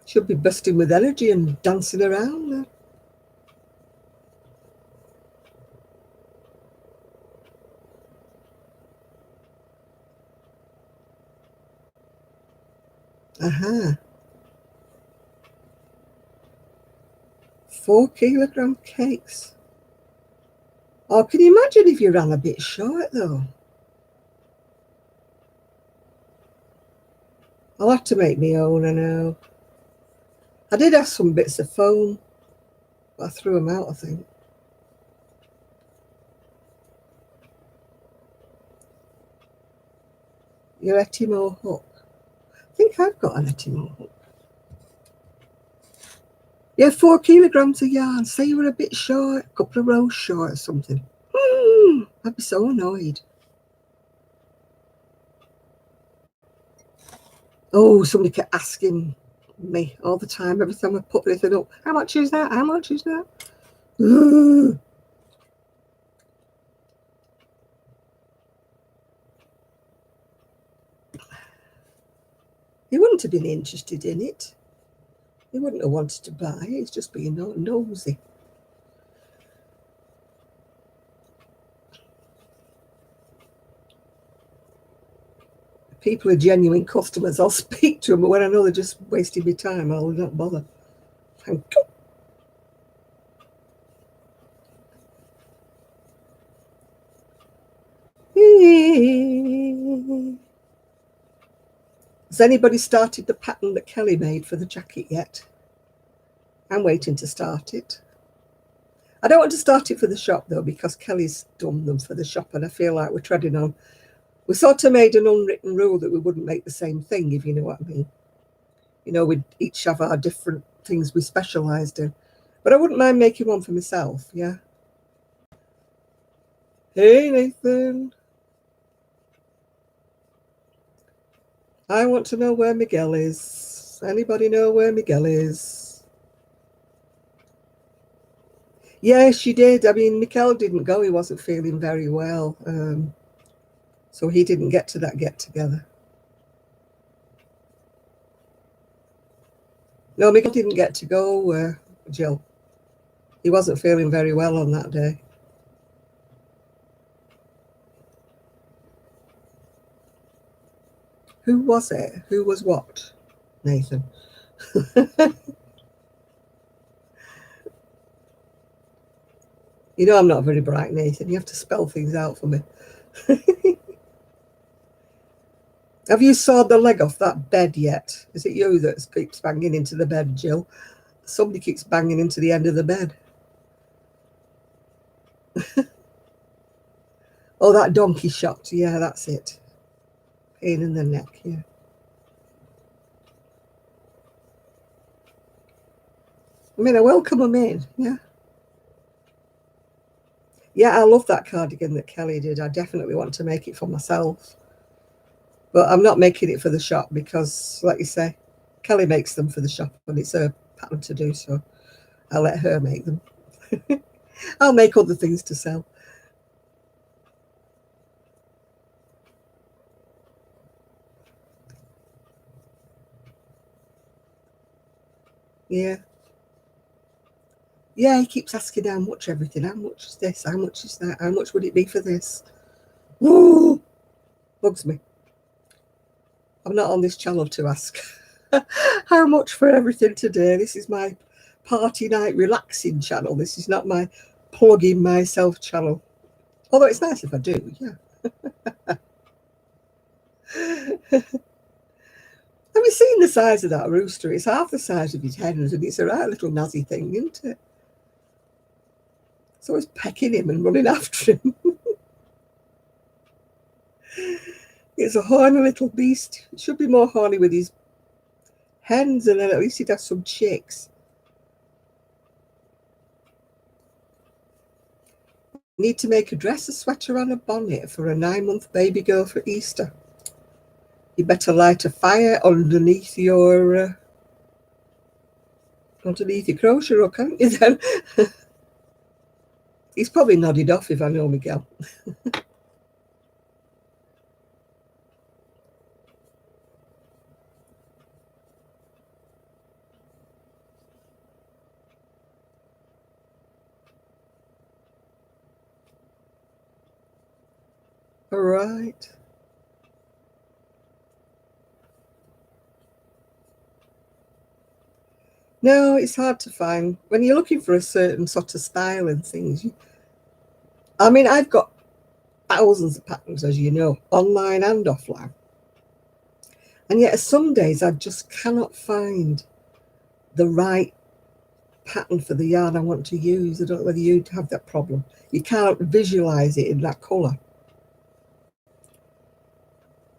Should be busting with energy and dancing around there. Aha. 4 kilogram cakes. Oh, can you imagine if you ran a bit short though? I'll have to make my own, I know. I did have some bits of foam, but I threw them out, I think. Your Etimo hook. I think I've got an Etimo hook. Yeah, 4 kilograms of yarn. Say you were a bit short, a couple of rows short or something. I'd be so annoyed. Oh, somebody kept asking Me all the time. Every time I put anything up, how much is that? How much is that? You wouldn't have been interested in it. You wouldn't have wanted to buy it. It's just being nosy. People are genuine customers. I'll speak to them, but when I know they're just wasting my time, I'll not bother. Thank you. Has anybody started the pattern that Kelly made for the jacket yet? I'm waiting to start it. I don't want to start it for the shop though, because Kelly's done them for the shop and I feel like we're treading on. We sort of made an unwritten rule that we wouldn't make the same thing, if you know what I mean. You know, we'd each have our different things we specialised in. But I wouldn't mind making one for myself, yeah. Hey, Nathan. I want to know where Miguel is. Anybody know where Miguel is? Yeah, she did. I mean, Miguel didn't go. He wasn't feeling very well. So he didn't get to that get-together. No, Miguel didn't get to go, Jill. He wasn't feeling very well on that day. Who was it? Who was what, Nathan? You know I'm not very bright, Nathan. You have to spell things out for me. Have you sawed the leg off that bed yet? Is it you that keeps banging into the bed, Jill? Somebody keeps banging into the end of the bed. Oh, that donkey shot. Yeah, that's it. Pain in the neck, yeah. I mean, I welcome them in, yeah. Yeah, I love that cardigan that Kelly did. I definitely want to make it for myself. But I'm not making it for the shop because, like you say, Kelly makes them for the shop and it's her pattern to do, so I'll let her make them. I'll make other things to sell. Yeah. Yeah, he keeps asking how much everything. How much is this? How much is that? How much would it be for this? Ooh, bugs me. I'm not on this channel to ask how much for everything today. This is my party night relaxing channel. This is not my plugging myself channel. Although it's nice if I do, yeah. Have you seen the size of that rooster? It's half the size of his hens, and it's a right little nazi thing, isn't it? It's always pecking him and running after him. It's a horny little beast. It should be more horny with his hens, and then at least he'd have some chicks. Need to make a dress, a sweater, and a bonnet for a 9-month baby girl for Easter. You better light a fire underneath your crochet hook, can't you then? He's probably nodded off if I know Miguel. All right. No, it's hard to find. When you're looking for a certain sort of style and things, I mean, I've got thousands of patterns, as you know, online and offline. And yet some days I just cannot find the right pattern for the yarn I want to use. I don't know whether you have that problem. You can't visualize it in that colour.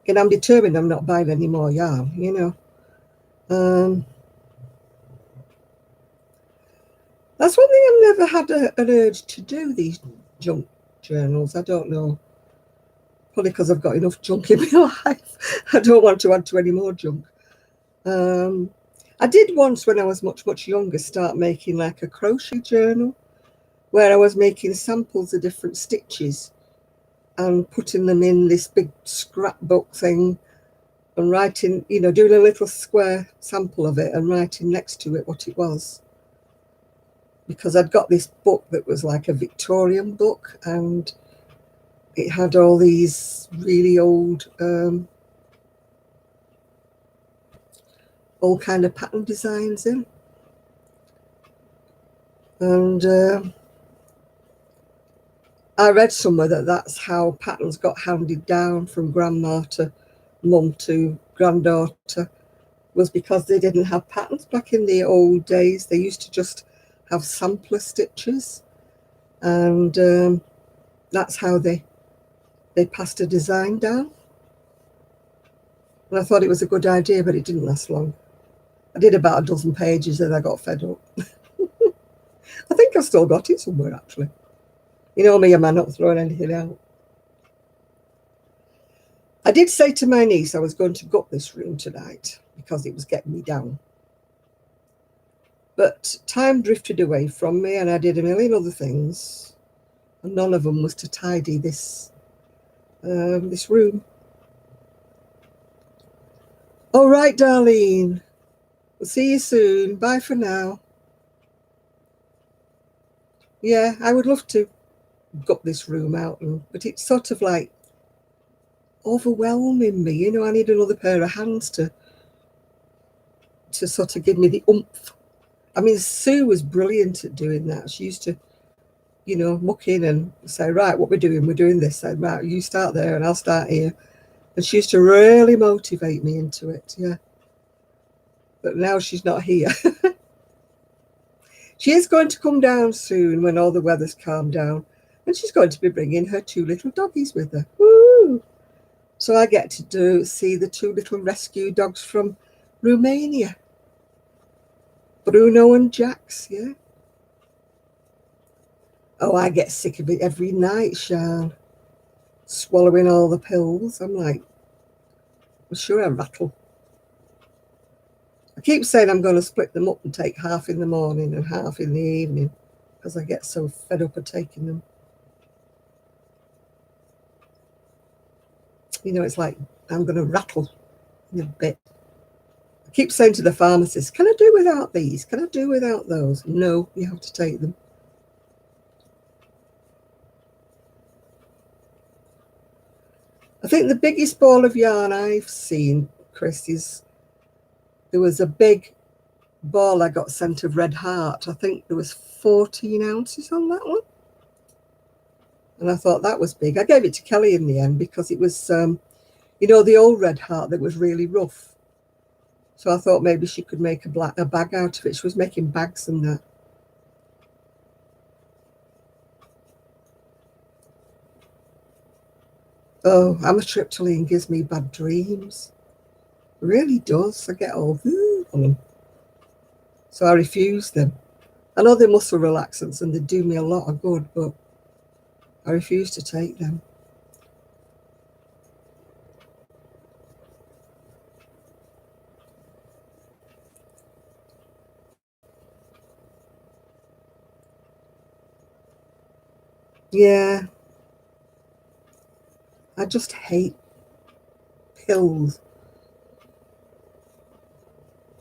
And I'm determined I'm not buying any more yarn, you know. That's one thing I've never had an urge to do, these junk journals. I don't know. Probably because I've got enough junk in my life. I don't want to add to any more junk. I did once, when I was much younger, start making like a crochet journal where I was making samples of different stitches and putting them in this big scrapbook thing and writing, you know, doing a little square sample of it and writing next to it what it was. Because I'd got this book that was like a Victorian book, and it had all these really old all kind of pattern designs in. And I read somewhere that that's how patterns got handed down from grandma to mum to granddaughter, was because they didn't have patterns back in the old days. They used to just have sampler stitches, and that's how they passed a design down. And I thought it was a good idea, but it didn't last long. I did about a dozen pages and I got fed up. I think I've still got it somewhere, actually. You know me, I'm not throwing anything out. I did say to my niece I was going to gut this room tonight because it was getting me down. But time drifted away from me and I did a million other things. And none of them was to tidy this room. All right, Darlene. We'll see you soon. Bye for now. Yeah, I would love to gut this room out, but it's sort of like overwhelming me. You know, I need another pair of hands to sort of give me the oomph. I mean, Sue was brilliant at doing that. She used to, you know, muck in and say, right, what we're doing this. I'd, right, you start there and I'll start here. And she used to really motivate me into it, yeah. But now she's not here. She is going to come down soon when all the weather's calmed down. And she's going to be bringing her 2 little doggies with her. Woo! So I get to see the 2 little rescue dogs from Romania. Bruno and Jax, yeah. Oh, I get sick of it every night, Sean. Swallowing all the pills. I'm like, I'm sure I rattle. I keep saying I'm going to split them up and take half in the morning and half in the evening because I get so fed up of taking them. You know, it's like I'm going to rattle in a bit. I keep saying to the pharmacist, can I do without these? Can I do without those? No, you have to take them. I think the biggest ball of yarn I've seen, Chris, is there was a big ball I got sent of red heart. I think there was 14 ounces on that one. And I thought that was big. I gave it to Kelly in the end because it was, you know, the old red heart that was really rough. So I thought maybe she could make a bag out of it. She was making bags and that. Oh, amitriptyline gives me bad dreams. It really does. I get all on them. So I refuse them. I know they're muscle relaxants and they do me a lot of good, but I refuse to take them. Yeah. I just hate pills.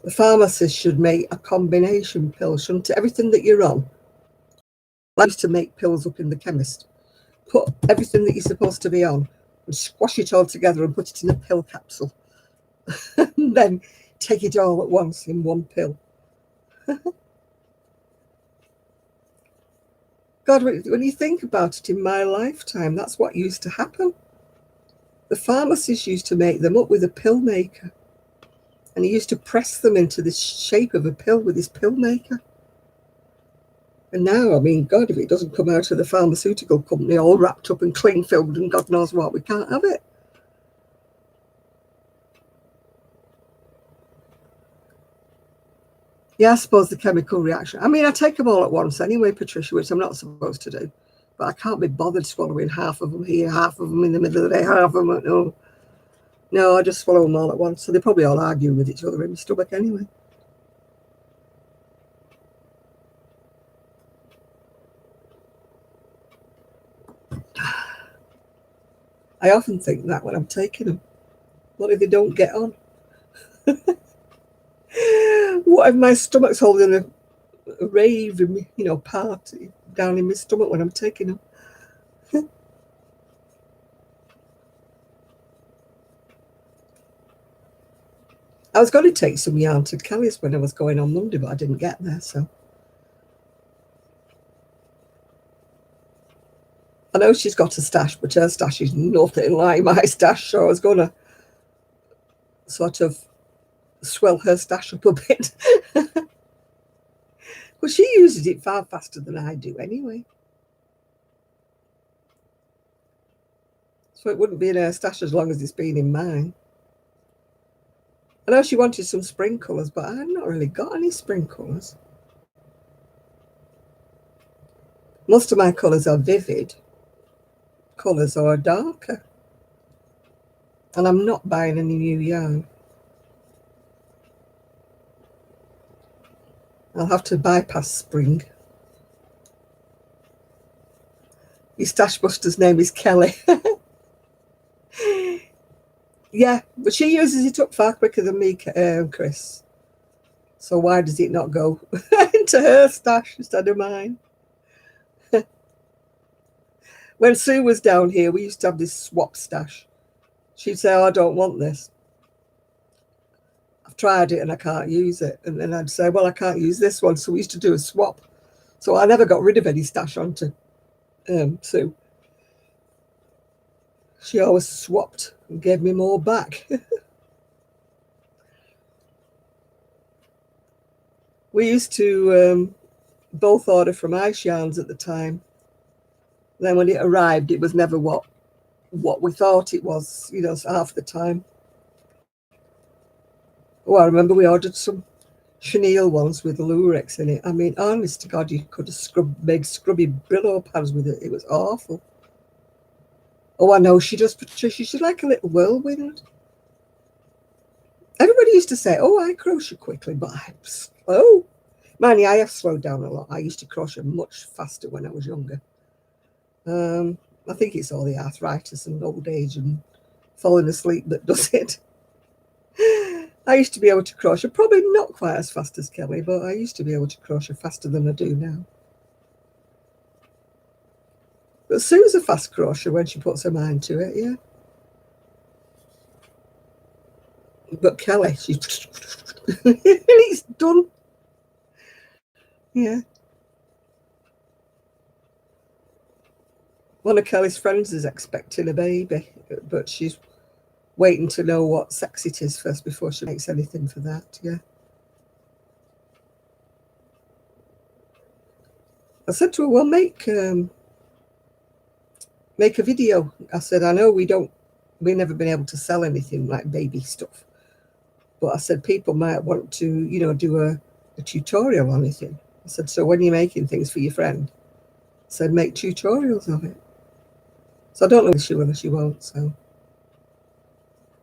The pharmacist should make a combination pill, shouldn't it? Everything that you're on. I used to make pills up in the chemist. Put everything that you're supposed to be on and squash it all together and put it in a pill capsule. And then take it all at once in one pill. God, when you think about it, in my lifetime, that's what used to happen. The pharmacist used to make them up with a pill maker. And he used to press them into this shape of a pill with his pill maker. And now, I mean, God, if it doesn't come out of the pharmaceutical company all wrapped up and cling filled and God knows what, we can't have it. Yeah, I suppose the chemical reaction. I mean, I take them all at once anyway, Patricia, which I'm not supposed to do. But I can't be bothered swallowing half of them here, half of them in the middle of the day, half of them. No, I just swallow them all at once. So they probably all argue with each other in my stomach anyway. I often think that when I'm taking them. What if they don't get on? What if my stomach's holding a rave in me, party down in my stomach when I'm taking them? I was going to take some yarn to Kelly's when I was going on Monday, but I didn't get there, so. I know she's got a stash, but her stash is nothing like my stash, so I was going to sort of swell her stash up a bit. Well, she uses it far faster than I do anyway. So it wouldn't be in her stash as long as it's been in mine. I know she wanted some spring colours, but I've not really got any spring colours. Most of my colours are vivid colours or darker. And I'm not buying any new yarn. I'll have to bypass spring. Your stash buster's name is Kelly. Yeah, but she uses it up far quicker than me, Chris. So why does it not go into her stash instead of mine? When Sue was down here, we used to have this swap stash. She'd say, oh, I don't want this. I've tried it and I can't use it. And then I'd say, well, I can't use this one. So we used to do a swap. So I never got rid of any stash onto Sue. She always swapped and gave me more back. We used to both order from Ice Yarns at the time. Then when it arrived, it was never what we thought it was, half the time. Oh, I remember we ordered some chenille ones with lurex in it. I mean, honest to God, you could have made scrubby Brillo pads with it. It was awful. Oh, I know, she does, Patricia. She's like a little whirlwind. Everybody used to say, oh, I crochet quickly, but I'm slow. Mind you, I have slowed down a lot. I used to crochet much faster when I was younger. I think it's all the arthritis and old age and falling asleep that does it. I used to be able to crochet, probably not quite as fast as Kelly, but I used to be able to crochet faster than I do now. But Sue's a fast crochet when she puts her mind to it, yeah. But Kelly, she's it's done. Yeah. One of Kelly's friends is expecting a baby, but she's waiting to know what sex it is first before she makes anything for that, yeah. I said to her, well, make a video. I said, I know we've never been able to sell anything like baby stuff. But I said, people might want to, do a tutorial on anything. I said, so when you're making things for your friend, I said, make tutorials of it. So I don't know if she will or she won't, so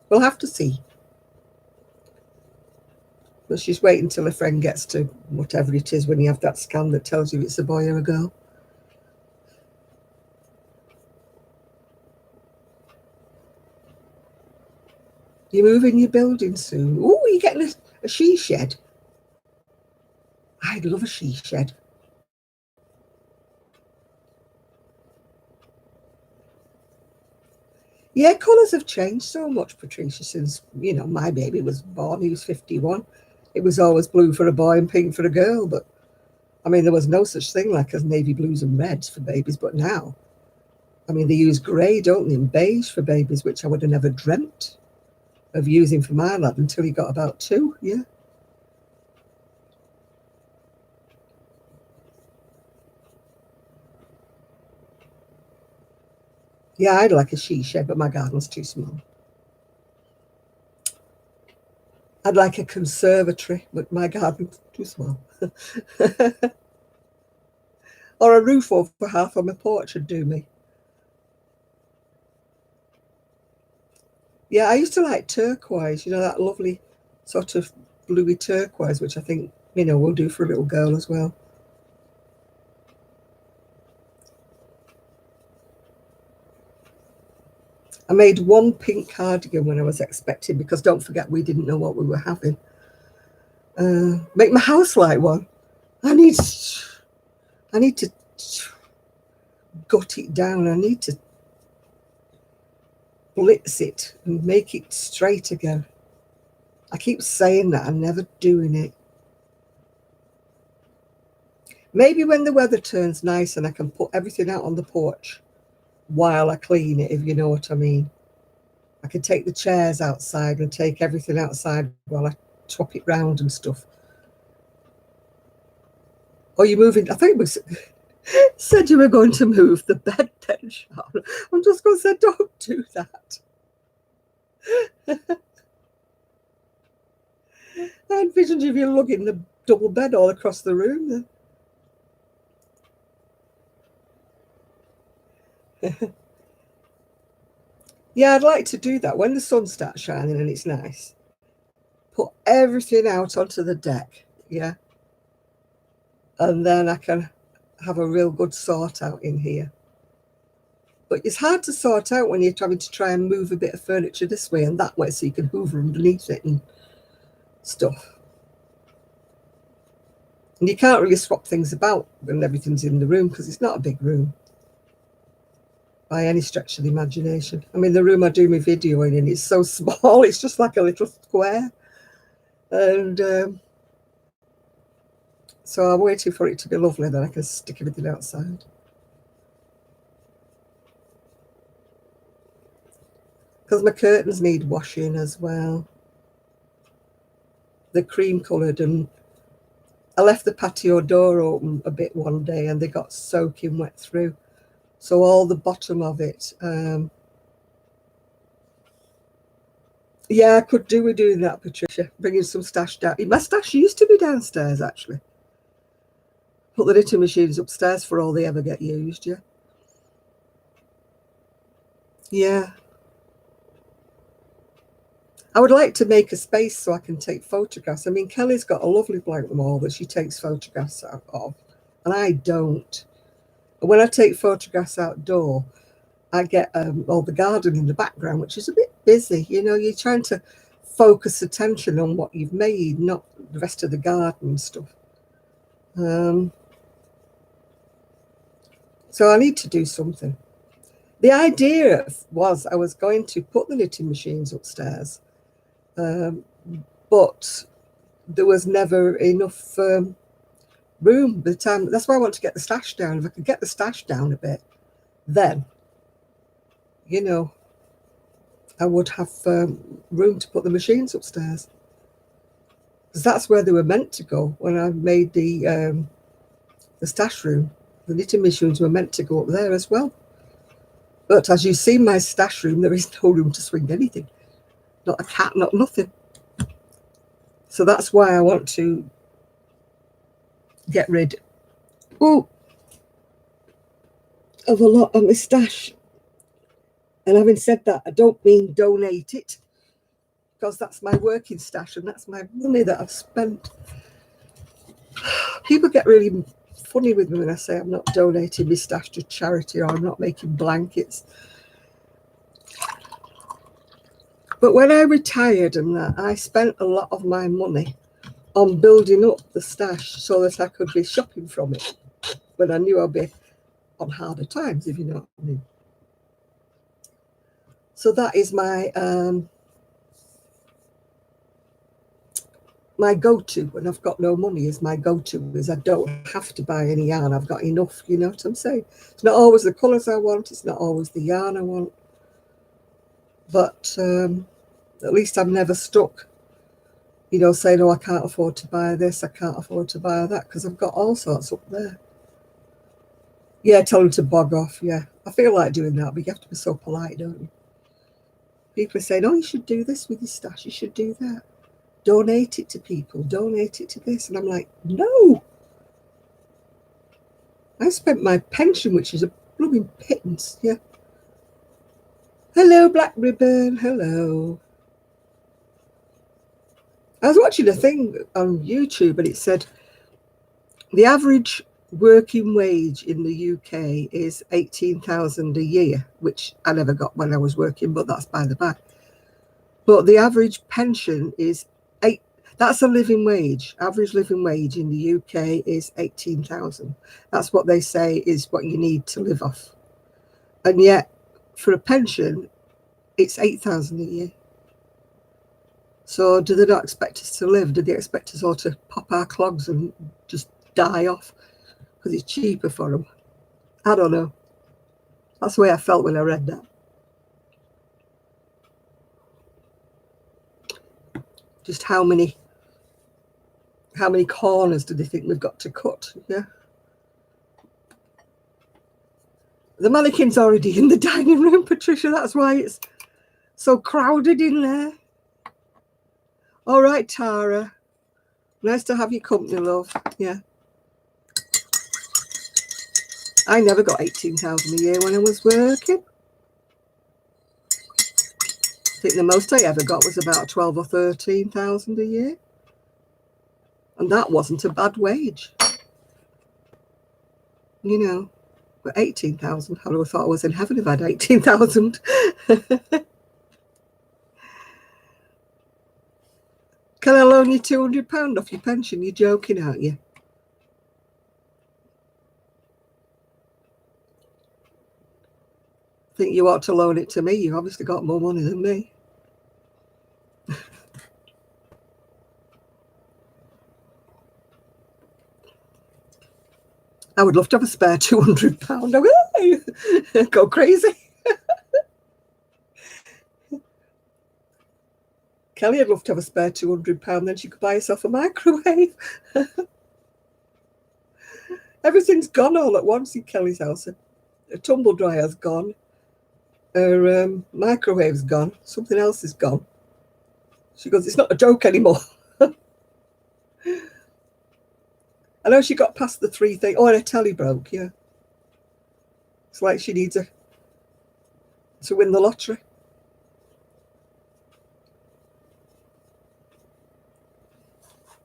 we'll have to see. But she's waiting till her friend gets to whatever it is when you have that scan that tells you it's a boy or a girl. You're moving your building soon. Oh, you're getting a she shed. I'd love a she shed. Yeah, colours have changed so much, Patricia, since, my baby was born. He was 51. It was always blue for a boy and pink for a girl. But, I mean, there was no such thing like as navy blues and reds for babies. But now, I mean, they use grey, don't they, and beige for babies, which I would have never dreamt of using for my lad until he got about 2, yeah. Yeah, I'd like a she shed, but my garden's too small. I'd like a conservatory, but my garden's too small. Or a roof over half on my porch would do me. Yeah, I used to like turquoise, that lovely sort of bluey turquoise, which I think, we'll do for a little girl as well. I made one pink cardigan when I was expecting, because don't forget we didn't know what we were having. Make my house like one. I need to gut it down. I need to blitz it and make it straight again. I keep saying that, I'm never doing it. Maybe when the weather turns nice and I can put everything out on the porch while I clean it, if you know what I mean. I can take the chairs outside and take everything outside while I swap it round and stuff. Or you're moving, I think we said you were going to move the bed then, Charlotte. I'm just going to say, don't do that. I envisioned you lugging the double bed all across the room then. Yeah, I'd like to do that when the sun starts shining and it's nice. Put everything out onto the deck, yeah? And then I can have a real good sort out in here. But it's hard to sort out when you're having to try and move a bit of furniture this way and that way so you can hoover underneath it and stuff. And you can't really swap things about when everything's in the room because it's not a big room by any stretch of the imagination. I mean, the room I do my video in is so small, it's just like a little square. And so I'm waiting for it to be lovely, then I can stick everything outside. Because my curtains need washing as well. They're cream coloured, and I left the patio door open a bit one day and they got soaking wet through. So all the bottom of it, yeah, I could do with doing that, Patricia, bringing some stash down. My stash used to be downstairs, actually. Put the knitting machines upstairs for all they ever get used, yeah. Yeah. I would like to make a space so I can take photographs. I mean, Kelly's got a lovely blank wall that she takes photographs out of, and I don't. And when I take photographs outdoor, I get all the garden in the background, which is a bit busy. You know, you're trying to focus attention on what you've made, not the rest of the garden and stuff. So I need to do something. The idea was I was going to put the knitting machines upstairs, but there was never enough room by the time. That's why I want to get the stash down. If I could get the stash down a bit, then, you know, I would have room to put the machines upstairs. Because that's where they were meant to go when I made the stash room. The knitting machines were meant to go up there as well. But as you see my stash room, there is no room to swing anything. Not a cat, not nothing. So that's why I want to get rid of a lot of my stash. And having said that, I don't mean donate it, because that's my working stash and that's my money that I've spent. People get really funny with me when I say I'm not donating my stash to charity or I'm not making blankets. But when I retired and that, I spent a lot of my money on building up the stash so that I could be shopping from it when I knew I'd be on harder times, if you know what I mean. So that is my my go-to when I've got no money. Is my go-to is I don't have to buy any yarn. I've got enough, you know what I'm saying? It's not always the colours I want. It's not always the yarn I want. But at least I'm never stuck, you know, saying, oh, I can't afford to buy this, I can't afford to buy that, because I've got all sorts up there. Yeah, tell them to bog off, yeah. I feel like doing that, but you have to be so polite, don't you? People are saying, oh, you should do this with your stash, you should do that. Donate it to people, donate it to this. And I'm like, no. I spent my pension, which is a blooming pittance, yeah. Hello, Black Ribbon, hello. I was watching a thing on YouTube and it said the average working wage in the UK is 18,000 a year, which I never got when I was working, but that's by the by. But the average pension is that's a living wage. Average living wage in the UK is 18,000. That's what they say is what you need to live off. And yet, for a pension, it's 8,000 a year. So do they not expect us to live? Do they expect us all to pop our clogs and just die off because it's cheaper for them? I don't know. That's the way I felt when I read that. Just how many corners do they think we've got to cut? Yeah. The mannequin's already in the dining room, Patricia. That's why it's so crowded in there. All right, Tara. Nice to have your company, love. Yeah. I never got 18,000 a year when I was working. I think the most I ever got was about 12 or 13,000 a year. And that wasn't a bad wage. You know, but 18,000, I would have thought I was in heaven if I had 18,000. Can I loan you £200 off your pension? You're joking, aren't you? I think you ought to loan it to me. You've obviously got more money than me. I would love to have a spare £200. Go crazy. Kelly would love to have a spare £200. Then she could buy herself a microwave. Everything's gone all at once in Kelly's house. Her tumble dryer's gone. Her microwave's gone. Something else is gone. She goes, it's not a joke anymore. I know she got past the 3 thing. Oh, and her telly broke, yeah. It's like she needs to win the lottery.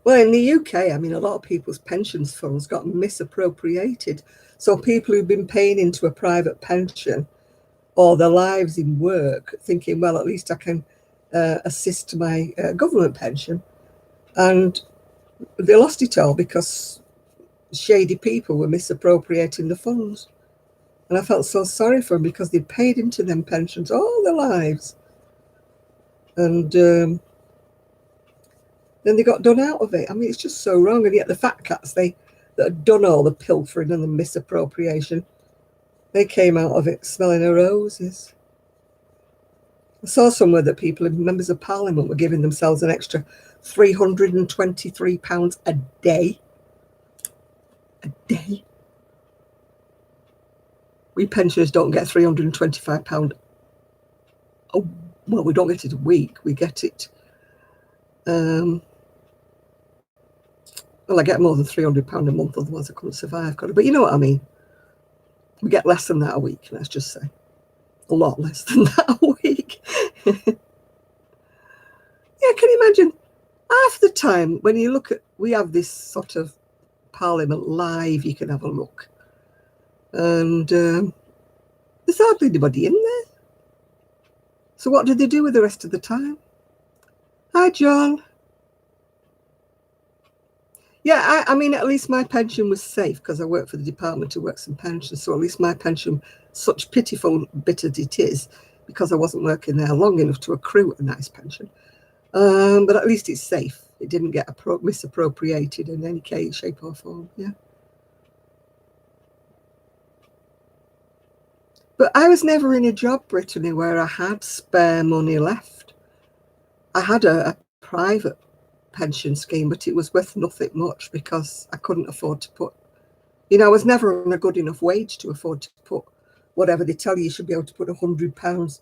Well, in the UK, I mean, a lot of people's pensions funds got misappropriated. So people who've been paying into a private pension all their lives in work, thinking, well, at least I can assist my government pension. And they lost it all because shady people were misappropriating the funds. And I felt so sorry for them because they'd paid into them pensions all their lives. And then they got done out of it. I mean, it's just so wrong. And yet the fat cats, that had done all the pilfering and the misappropriation, they came out of it smelling of roses. I saw somewhere that members of Parliament, were giving themselves an extra £323 a day. A day. We pensioners don't get £325. Oh, well, we don't get it a week. We get it. Well, I get more than £300 a month, otherwise I couldn't survive. But you know what I mean. We get less than that a week, let's just say. A lot less than that a week. Yeah, can you imagine? Half the time when you look at, we have this sort of Parliament live, you can have a look. And there's hardly anybody in there. So what do they do with the rest of the time? Hi, John. Yeah, I mean, at least my pension was safe because I work for the Department of Works and Pensions. So at least my pension, such pitiful bit as it is, because I wasn't working there long enough to accrue a nice pension. But at least it's safe. It didn't get misappropriated in any case, shape or form. Yeah. But I was never in a job, Brittany, where I had spare money left. I had a private pension scheme, but it was worth nothing much because I couldn't afford to put, I was never on a good enough wage to afford to put whatever they tell you should be able to put £100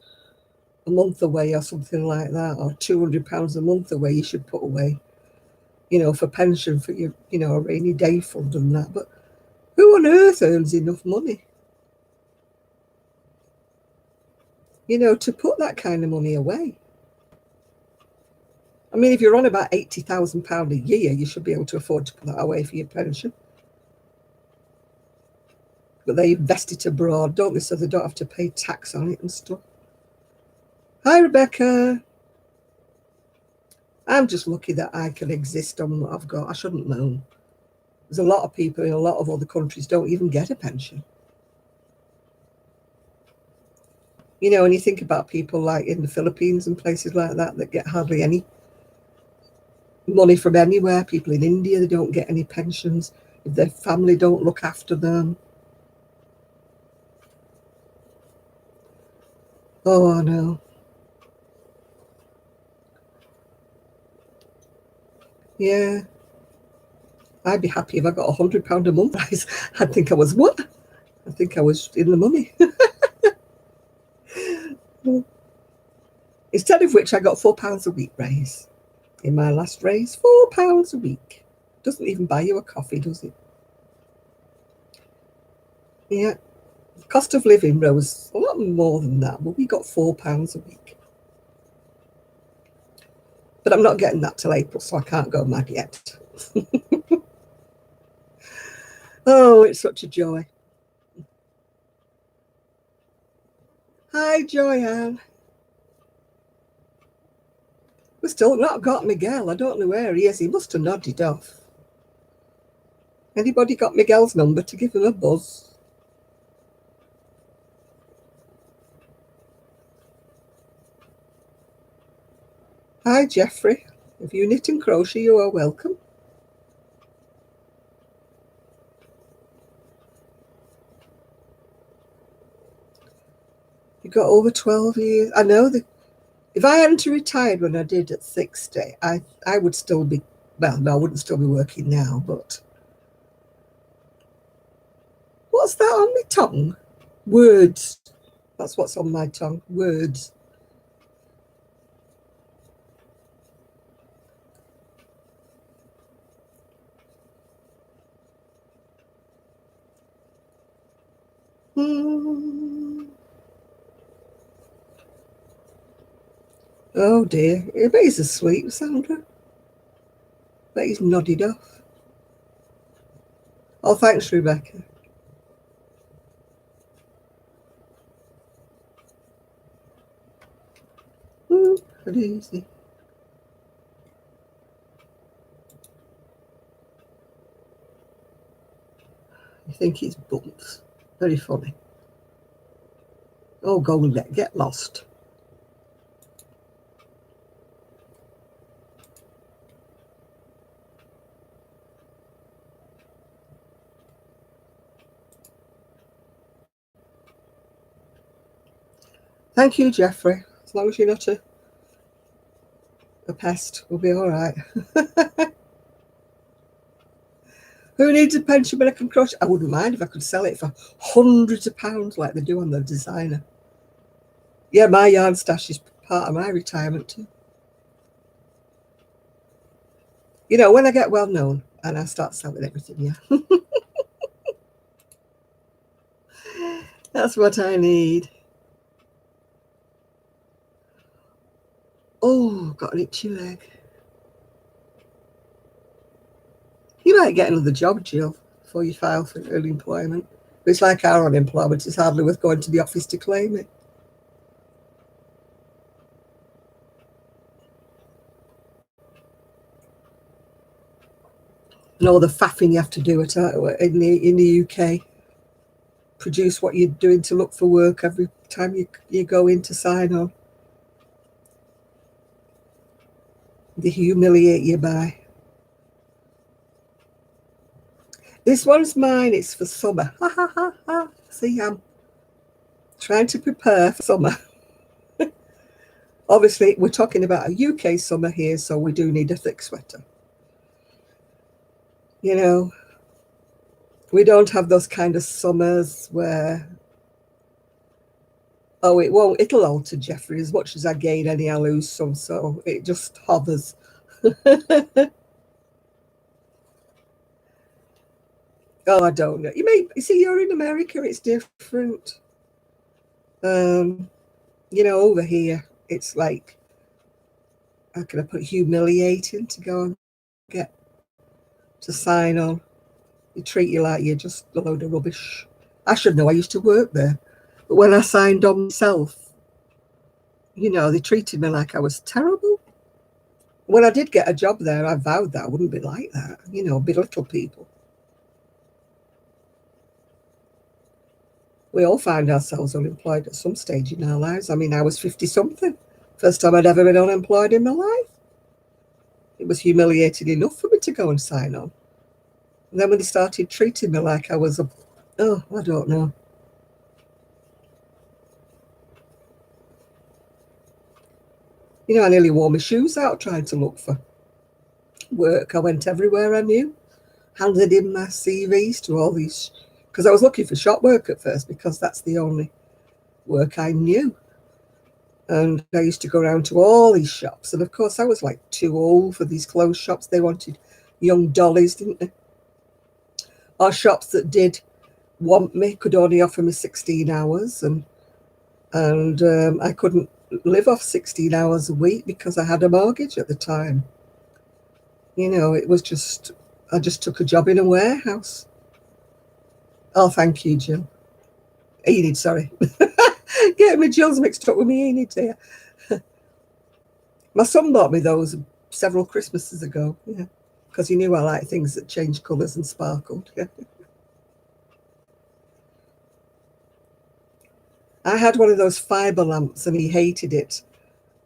a month away or something like that, or £200 a month away you should put away, for pension, for your, a rainy day fund and that. But who on earth earns enough money, to put that kind of money away? I mean, if you're on about £80,000 a year, you should be able to afford to put that away for your pension. But they invest it abroad, don't they, so they don't have to pay tax on it and stuff. Hi, Rebecca. I'm just lucky that I can exist on what I've got. I shouldn't moan. There's a lot of people in a lot of other countries don't even get a pension. You know, when you think about people like in the Philippines and places like that that get hardly any money from anywhere, people in India, they don't get any pensions if their family don't look after them. Oh, I know. Yeah. I'd be happy if I got £100 a month. I'd think I was what? I think I was in the money. Instead of which I got £4 a week raise. In my last raise, £4 a week. Doesn't even buy you a coffee, does it? Yeah. The cost of living rose a lot more than that, but we got £4 a week. But I'm not getting that till April, so I can't go mad yet. Oh, it's such a joy. Hi, Joyanne. We've still not got Miguel. I don't know where he is. He must have nodded off. Anybody got Miguel's number to give him a buzz? Hi, Jeffrey. If you knit and crochet, you are welcome. You got over 12 years. I know that if I hadn't retired when I did at 60, I would still be, well, no, I wouldn't still be working now, but what's that on my tongue? Words. That's what's on my tongue. Words. Oh dear. I bet he's asleep, Sandra. I bet he's nodded off. Oh, thanks, Rebecca. Pretty easy. You think it's bumps. Very funny. Oh, go and get lost. Thank you, Jeffrey. As long as you're not a pest, we'll be all right. Who needs a pension when I can crochet? I wouldn't mind if I could sell it for hundreds of pounds like they do on the designer. Yeah, my yarn stash is part of my retirement too. You know, when I get well known and I start selling everything, yeah. That's what I need. Oh, got an itchy leg. You might get another job, Jill, before you file for early employment. But it's like our unemployment. It's hardly worth going to the office to claim it. And all the faffing you have to do in the UK. Produce what you're doing to look for work every time you go in to sign on. They humiliate you by. This one's mine. It's for summer. Ha ha ha ha. See, I'm trying to prepare for summer. Obviously, we're talking about a UK summer here, so we do need a thick sweater. You know, we don't have those kind of summers where, oh, it'll alter, Jeffrey. As much as I gain any, I lose some, so it just hovers. Oh, I don't know. You see, you're in America, it's different. You know, over here, it's like, how can I put humiliating to go and get to sign on. They treat you like you're just a load of rubbish. I should know, I used to work there. But when I signed on myself, you know, they treated me like I was terrible. When I did get a job there, I vowed that I wouldn't be like that, you know, belittle people. We all find ourselves unemployed at some stage in our lives. I mean, I was 50 something. First time I'd ever been unemployed in my life. It was humiliating enough for me to go and sign on. And then when they started treating me like I was I don't know. You know, I nearly wore my shoes out trying to look for work. I went everywhere I knew, handed in my CVs to all these, because I was looking for shop work at first because that's the only work I knew. And I used to go around to all these shops. And of course, I was like too old for these clothes shops. They wanted young dollies, didn't they? Our shops that did want me could only offer me 16 hours. And I couldn't live off 16 hours a week because I had a mortgage at the time. You know, it was just, I just took a job in a warehouse. Oh, thank you, Jill. Enid, sorry. Getting my Jill's mixed up with me, Enid here. My son bought me those several Christmases ago, yeah, because he knew I like things that change colours and sparkled. Yeah. I had one of those fibre lamps and he hated it.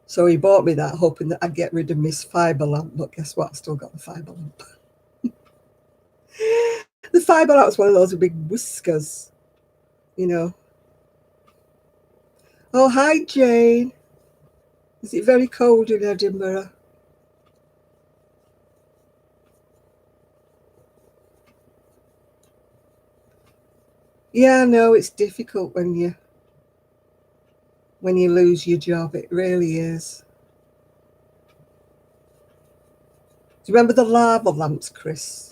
So he bought me that, hoping that I'd get rid of Miss Fibre lamp. But guess what? I still got the fibre lamp. The fibre lamp's one of those with big whiskers, you know. Oh, hi, Jane. Is it very cold in Edinburgh? Yeah, no, it's difficult when you lose your job. It really is. Do you remember the lava lamps, Chris?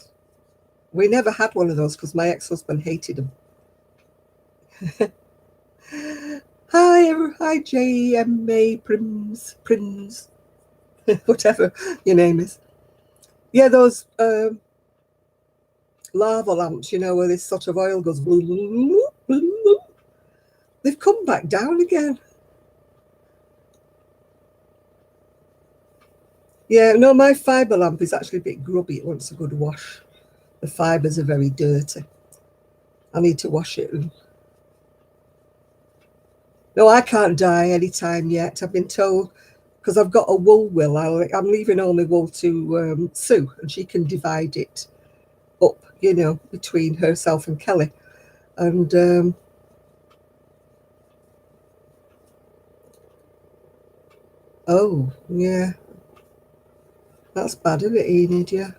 We never had one of those because my ex-husband hated them. Hi, J.M.A. Prims, whatever your name is. Yeah, those lava lamps, you know, where this sort of oil goes. They've come back down again. Yeah, no, my fibre lamp is actually a bit grubby. It wants a good wash. The fibres are very dirty. I need to wash it. No, I can't dye anytime yet. I've been told, because I've got a wool will. I'm leaving all my wool to Sue, and she can divide it up, you know, between herself and Kelly. And oh, yeah, that's bad, isn't it, Enid? Yeah.